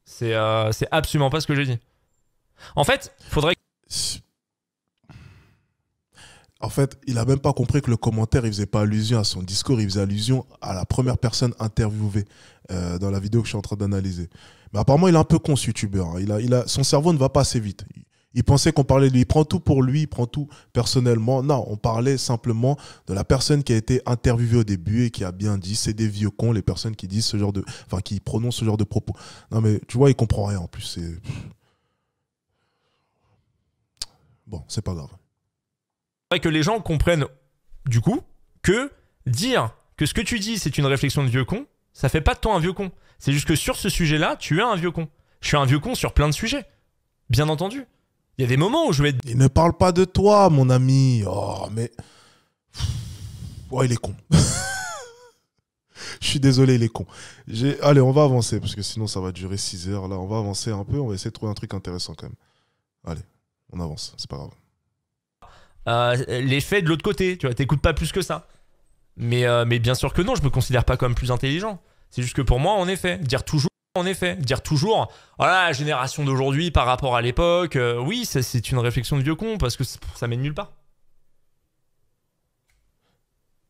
C'est absolument pas ce que j'ai dit. En fait, faudrait... En fait, il a même pas compris que le commentaire, il faisait pas allusion à son discours, il faisait allusion à la première personne interviewée dans la vidéo que je suis en train d'analyser. Mais apparemment, il est un peu con, ce youtubeur. Hein. Son cerveau ne va pas assez vite. Il pensait qu'on parlait de lui. Il prend tout pour lui, il prend tout personnellement. Non, on parlait simplement de la personne qui a été interviewée au début et qui a bien dit c'est des vieux cons, les personnes qui disent ce genre de. Enfin, qui prononcent ce genre de propos. Non, mais tu vois, il comprend rien en plus. C'est. Bon, c'est pas grave. C'est vrai que les gens comprennent, du coup, que dire que ce que tu dis, c'est une réflexion de vieux con, ça fait pas de toi un vieux con. C'est juste que sur ce sujet-là, tu es un vieux con. Je suis un vieux con sur plein de sujets. Bien entendu. Il y a des moments où je vais être... Il ne parle pas de toi, mon ami. Oh, mais... Ouais, il est con. Je suis désolé, il est con. Allez, on va avancer, parce que sinon ça va durer 6 heures. Là, on va avancer un peu. On va essayer de trouver un truc intéressant quand même. Allez, on avance. C'est pas grave. L'effet de l'autre côté, tu vois, t'écoutes pas plus que ça. Mais bien sûr que non, je me considère pas comme plus intelligent. C'est juste que pour moi, en effet, dire toujours, voilà, la génération d'aujourd'hui par rapport à l'époque, oui, c'est une réflexion de vieux con parce que ça mène nulle part.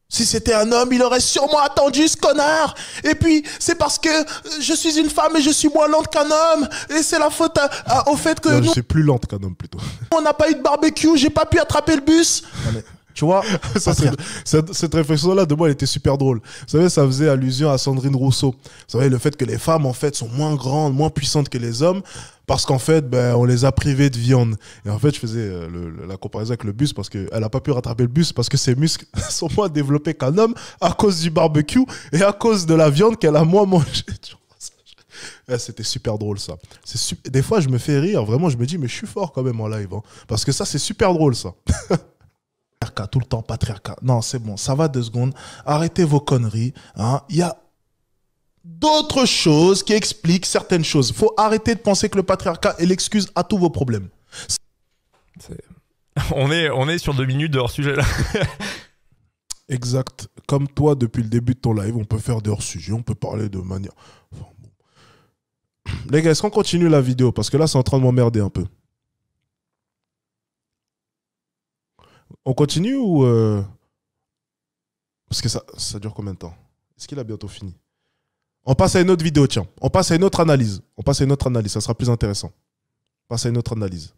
Si c'était un homme, il aurait sûrement attendu ce connard. Et puis, c'est parce que je suis une femme et je suis moins lente qu'un homme. Et c'est la faute au fait que... Non, nous, je suis plus lente qu'un homme plutôt. on n'a pas eu de barbecue, j'ai pas pu attraper le bus. Non, mais, tu vois, cette réflexion-là, de moi, elle était super drôle. Vous savez, ça faisait allusion à Sandrine Rousseau. Vous savez, le fait que les femmes, en fait, sont moins grandes, moins puissantes que les hommes, parce qu'en fait, ben, on les a privées de viande. Et en fait, je faisais la comparaison avec le bus, parce qu'elle n'a pas pu rattraper le bus, parce que ses muscles sont moins développés qu'un homme, à cause du barbecue, et à cause de la viande qu'elle a moins mangée. Ouais, c'était super drôle, ça. Des fois, je me fais rire, vraiment, je me dis, mais je suis fort quand même en live. Hein, parce que ça, c'est super drôle, ça. Patriarcat, tout le temps, patriarcat. Non, c'est bon, ça va 2 secondes. Arrêtez vos conneries. Hein. Il y a d'autres choses qui expliquent certaines choses. Il faut arrêter de penser que le patriarcat est l'excuse à tous vos problèmes. On est sur 2 minutes de hors-sujet, là. Exact. Comme toi, depuis le début de ton live, on peut faire des hors-sujets, on peut parler de manière... Enfin, bon. Les gars, est-ce qu'on continue la vidéo? Parce que là, c'est en train de m'emmerder un peu. On continue ou... Parce que ça dure combien de temps? Est-ce qu'il a bientôt fini? On passe à une autre vidéo, tiens. On passe à une autre analyse. Ça sera plus intéressant. On passe à une autre analyse.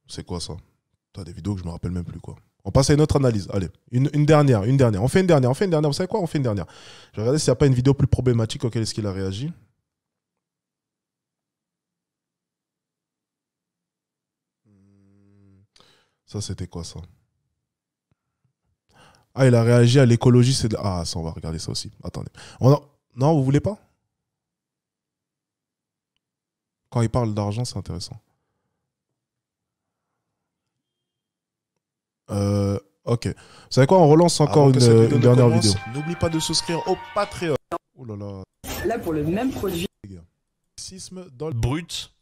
C'est quoi ça? T'as des vidéos que je me rappelle même plus, quoi. On passe à une autre analyse. Allez, une dernière. On fait une dernière. Vous savez quoi? On fait une dernière. Je vais regarder s'il n'y a pas une vidéo plus problématique auquel est-ce qu'il a réagi. Ça, c'était quoi, ça? Ah, il a réagi à l'écologie. Ah, ça, on va regarder ça aussi. Attendez. Non, vous voulez pas? Quand il parle d'argent, c'est intéressant. Ok. Vous savez quoi? On relance encore une dernière vidéo. N'oublie pas de souscrire au Patreon. Oh là là. Là, pour le même produit. Dans le Brut.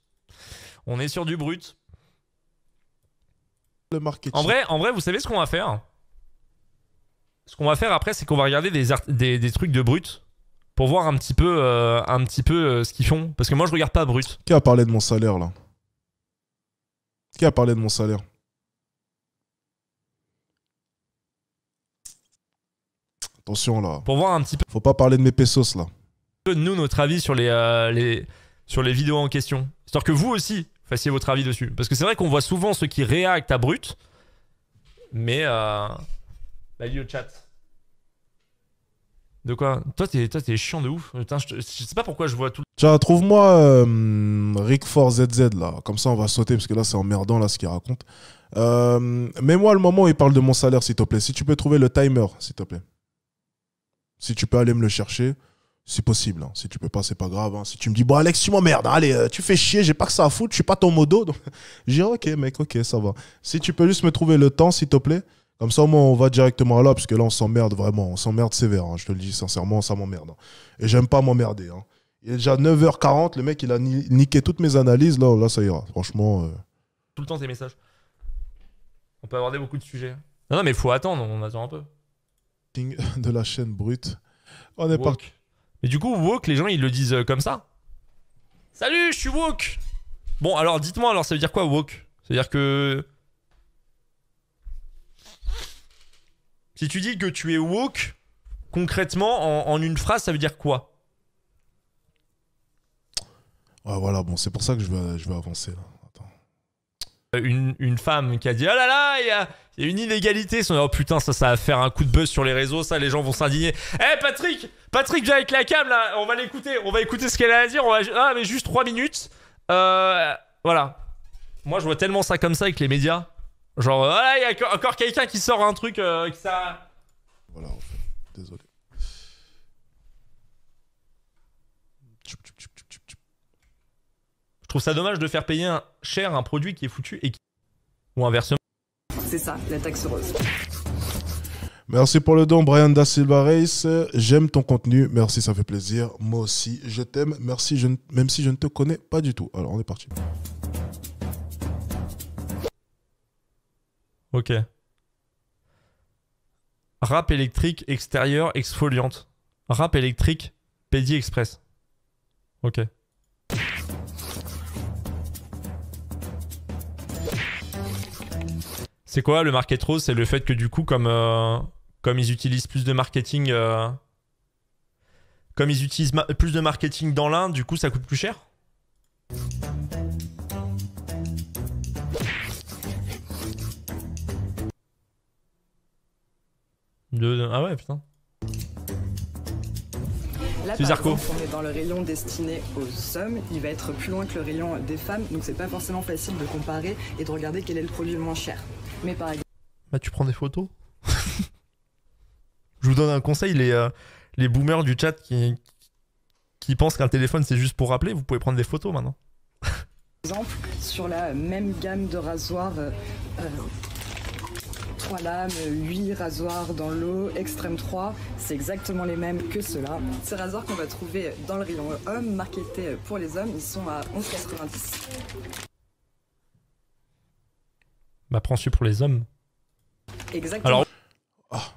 On est sur du brut. Le marketing. En vrai, vous savez ce qu'on va faire? Ce qu'on va faire après, c'est qu'on va regarder des trucs de brut pour voir un petit peu ce qu'ils font. Parce que moi, je regarde pas brut. Qui a parlé de mon salaire, là? Qui a parlé de mon salaire? Attention, là. Pour voir un petit peu... Faut pas parler de mes pesos, là. Nous, notre avis sur les vidéos en question. Histoire que vous aussi fassiez votre avis dessus. Parce que c'est vrai qu'on voit souvent ceux qui réactent à brut. Mais... Salut au chat. De quoi? Toi, t'es chiant de ouf. Putain, je sais pas pourquoi je vois tout... Tiens, trouve-moi Rick4ZZ, là. Comme ça, on va sauter, parce que là, c'est emmerdant, là, ce qu'il raconte. Mets-moi le moment où il parle de mon salaire, s'il te plaît. Si tu peux trouver le timer, s'il te plaît. Si tu peux aller me le chercher, c'est possible. Hein. Si tu peux pas, c'est pas grave. Hein. Si tu me dis, bon, Alex, tu m'emmerdes. Hein. Allez, tu fais chier, j'ai pas que ça à foutre, je suis pas ton modo. Donc... Je dirais, ok, mec, ok, ça va. Si tu peux juste me trouver le temps, s'il te plaît. Comme ça, au moins, on va directement là, parce que là, on s'emmerde vraiment. On s'emmerde sévère. Hein. Je te le dis sincèrement, ça m'emmerde. Hein. Et j'aime pas m'emmerder. Hein. Il est déjà 9h40, le mec, il a niqué toutes mes analyses. Là ça ira. Franchement. Tout le temps, tes messages. On peut aborder beaucoup de sujets. Non, mais il faut attendre, on attend un peu. De la chaîne brute. On est pas. Mais du coup, woke, les gens, ils le disent comme ça. Salut, je suis woke. Bon, alors, dites-moi, alors, ça veut dire quoi, woke? C'est-à-dire que si tu dis que tu es woke, concrètement, en une phrase, ça veut dire quoi? Ouais, voilà, bon, c'est pour ça que je vais avancer là. Attends. Une femme qui a dit oh là là, il y a une inégalité. Oh putain, ça va faire un coup de buzz sur les réseaux, ça, les gens vont s'indigner. Eh Patrick, viens avec la cam là, on va écouter ce qu'elle a à dire. Ah, mais juste 3 minutes. Voilà. Moi, je vois tellement ça comme ça avec les médias. Genre, ah, il y a encore quelqu'un qui sort un truc qui ça. Voilà, en fait. Désolé. Je trouve ça dommage de faire payer cher un produit qui est foutu et qui... Ou inversement. C'est ça, la taxe rose. Merci pour le don, Brian Da Silva Reis. J'aime ton contenu. Merci, ça fait plaisir. Moi aussi, je t'aime. Merci, même si je ne te connais pas du tout. Alors, on est parti. Ok. Râpe électrique extérieur exfoliante. Râpe électrique Pedi Express. Ok. C'est quoi le market rose? C'est le fait que du coup, comme ils utilisent plus de marketing, comme ils utilisent plus de marketing dans l'Inde, du coup, ça coûte plus cher? Ah ouais, putain. Là, par exemple, on est dans le rayon destiné aux hommes, il va être plus loin que le rayon des femmes, donc c'est pas forcément facile de comparer et de regarder quel est le produit le moins cher. Mais par exemple... Bah tu prends des photos. Je vous donne un conseil, les boomers du chat qui pensent qu'un téléphone c'est juste pour rappeler, vous pouvez prendre des photos maintenant. Par exemple, sur la même gamme de rasoirs, 3 lames, 8 rasoirs dans l'eau, Extreme 3, c'est exactement les mêmes que ceux-là. Ces rasoirs qu'on va trouver dans le rayon hommes, marketés pour les hommes, ils sont à 11,90. Bah prends celui pour les hommes. Exactement. Alors...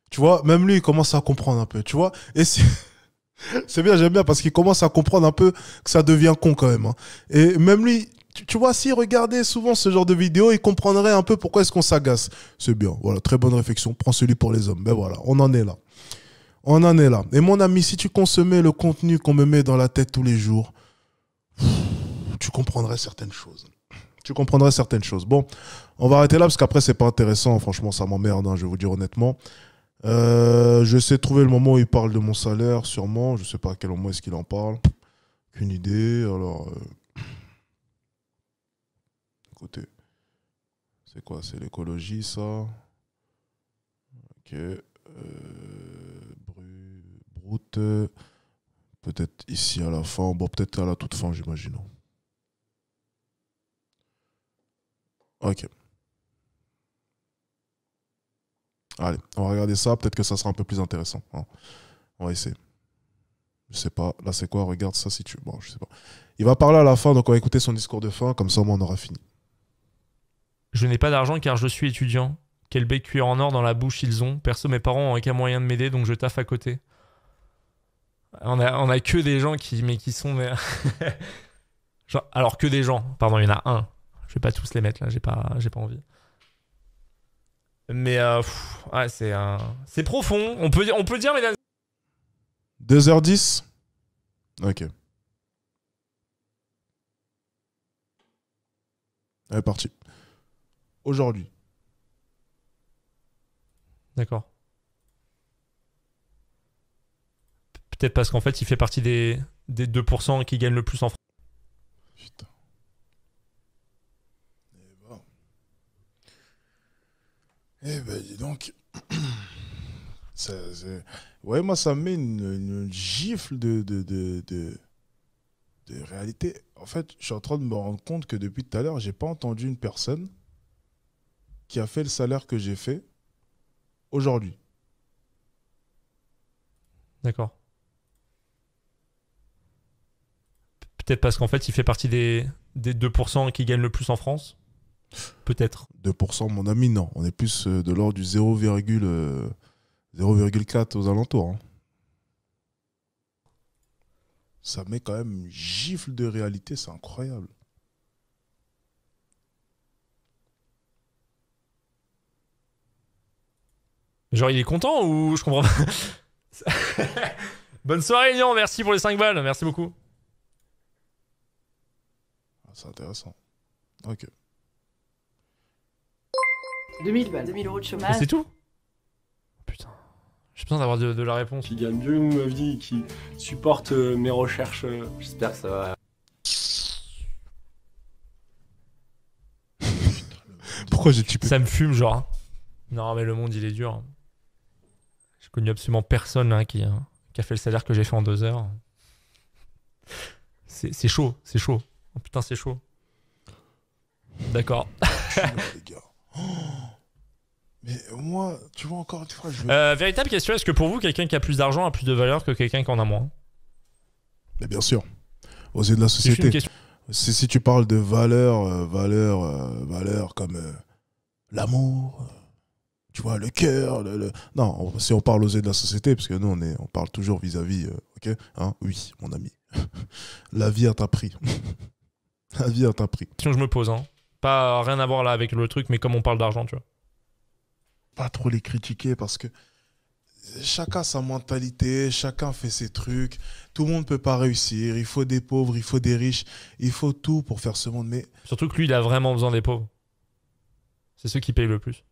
tu vois, même lui, il commence à comprendre un peu, tu vois. Et c'est bien, j'aime bien, parce qu'il commence à comprendre un peu que ça devient con quand même. Hein. Et même lui... Tu vois, s'il regardait souvent ce genre de vidéos, il comprendrait un peu pourquoi est-ce qu'on s'agace. C'est bien, voilà, très bonne réflexion. Prends celui pour les hommes. Ben voilà, on en est là. On en est là. Et mon ami, si tu consommais le contenu qu'on me met dans la tête tous les jours, tu comprendrais certaines choses. Tu comprendrais certaines choses. Bon, on va arrêter là parce qu'après, c'est pas intéressant. Franchement, ça m'emmerde, hein, je vais vous dire honnêtement. Je sais trouver le moment où il parle de mon salaire, sûrement. Je sais pas à quel moment est-ce qu'il en parle. Aucune idée. Alors... Écoutez, c'est quoi? C'est l'écologie, ça. Ok. Brute. Peut-être ici à la fin. Bon, peut-être à la toute fin, j'imagine. Ok. Allez, on va regarder ça. Peut-être que ça sera un peu plus intéressant. Hein. On va essayer. Je sais pas. Là, c'est quoi? Regarde ça si tu... Bon, je sais pas. Il va parler à la fin, donc on va écouter son discours de fin. Comme ça, au moins, on aura fini. Je n'ai pas d'argent car je suis étudiant. Quel bec cuir en or dans la bouche ils ont. Perso, mes parents ont aucun moyen de m'aider, donc je taffe à côté. On a que des gens qui sont... Genre, alors que des gens. Pardon, il y en a un. Je vais pas tous les mettre là, j'ai pas envie. Mais ouais, c'est profond. On peut dire, mesdames... 2h10. Ok. Allez, parti. Aujourd'hui. D'accord. Peut-être parce qu'en fait, il fait partie des 2% qui gagnent le plus en France. Putain. Eh ben, dis donc. Ouais, moi, ça me met une gifle de réalité. En fait, je suis en train de me rendre compte que depuis tout à l'heure, j'ai pas entendu une personne qui a fait le salaire que j'ai fait aujourd'hui. D'accord. Peut-être parce qu'en fait, il fait partie des 2% qui gagnent le plus en France. Peut-être. 2%, mon ami, non. On est plus de l'ordre du 0,4 aux alentours. Hein. Ça met quand même une gifle de réalité, c'est incroyable. Genre, il est content ou je comprends pas. Bonne soirée, Lyon. Merci pour les 5 balles. Merci beaucoup. C'est intéressant. Ok. 2000 balles. 2000 € de chômage. C'est tout? Putain. J'ai besoin d'avoir de la réponse. Qui gagne mieux ma vie, qui supporte mes recherches. J'espère que ça va. Pourquoi j'ai typé? Ça me fume, genre. Non, mais le monde, il est dur. J'ai connu absolument personne là, qui a fait le salaire que j'ai fait en 2 heures. C'est chaud, c'est chaud. Oh, putain, c'est chaud. D'accord. Les gars. Oh. Mais moi, tu vois, encore une fois, je veux... Véritable question, est-ce que pour vous, quelqu'un qui a plus d'argent a plus de valeur que quelqu'un qui en a moins? Mais bien sûr. Aux yeux de la société. Si tu parles de valeur comme l'amour, tu vois, le cœur, non, si on parle aux yeux de la société, parce que nous, on parle toujours vis-à-vis, ok, hein, oui, mon ami. La vie a un prix. La vie a un prix. Question que je me pose, hein. Pas rien à voir là avec le truc, mais comme on parle d'argent, tu vois. Pas trop les critiquer parce que chacun a sa mentalité, chacun fait ses trucs. Tout le monde ne peut pas réussir. Il faut des pauvres, il faut des riches, il faut tout pour faire ce monde. Mais surtout que lui, il a vraiment besoin des pauvres. C'est ceux qui payent le plus.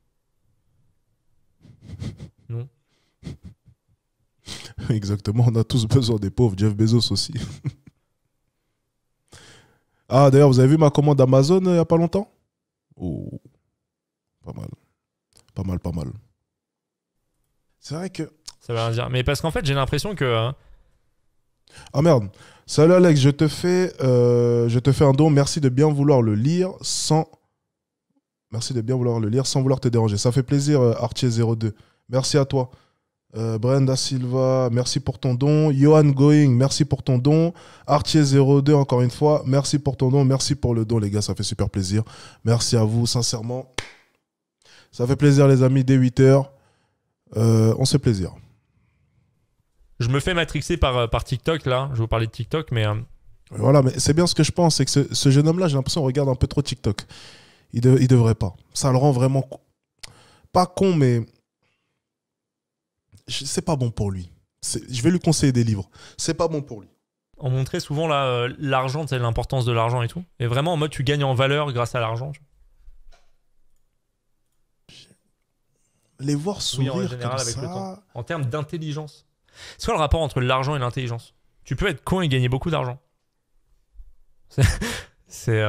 Non. Exactement, on a tous besoin des pauvres. Jeff Bezos aussi. Ah, d'ailleurs, vous avez vu ma commande Amazon il n'y a pas longtemps? Oh, pas mal. Pas mal. C'est vrai que... Ça veut rien dire. Mais parce qu'en fait, j'ai l'impression que... Ah merde. Salut Alex, je te fais un don. Merci de bien vouloir le lire sans... Merci de bien vouloir le lire sans vouloir te déranger. Ça fait plaisir, Artier02. Merci à toi. Brenda Silva, merci pour ton don. Johan Going, merci pour ton don. Artier02, encore une fois, merci pour ton don. Merci pour le don, les gars, ça fait super plaisir. Merci à vous, sincèrement. Ça fait plaisir, les amis, dès 8h. On se fait plaisir. Je me fais matrixer par TikTok, là. Je vais vous parler de TikTok, mais... Voilà, mais c'est bien ce que je pense. C'est que ce jeune homme-là, j'ai l'impression qu'il regarde un peu trop TikTok. Il devrait pas. Ça le rend vraiment... Pas con, mais... C'est pas bon pour lui. Je vais lui conseiller des livres. C'est pas bon pour lui. On montrait souvent l'argent, tu sais, l'importance de l'argent et tout. Et vraiment, en mode, tu gagnes en valeur grâce à l'argent. Les voir sourire oui, en général, comme avec ça... le temps. En termes d'intelligence. C'est quoi le rapport entre l'argent et l'intelligence? Tu peux être con et gagner beaucoup d'argent. C'est...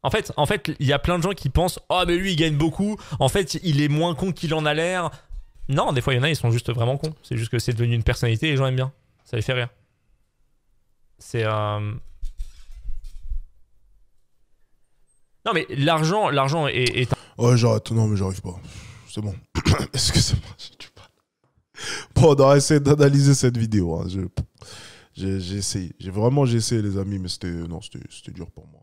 En fait, il y a plein de gens qui pensent « Oh, mais lui, il gagne beaucoup. En fait, il est moins con qu'il en a l'air. » Non, des fois, il y en a, ils sont juste vraiment cons. C'est juste que c'est devenu une personnalité et les gens aiment bien. Ça les fait rire. C'est... Non, mais l'argent est... Ouais, j'arrête. Non, mais j'arrive pas. C'est bon. Excusez-moi. Bon, on va essayer d'analyser cette vidéo. Hein. J'ai essayé. J'ai essayé, les amis, mais c'était dur pour moi.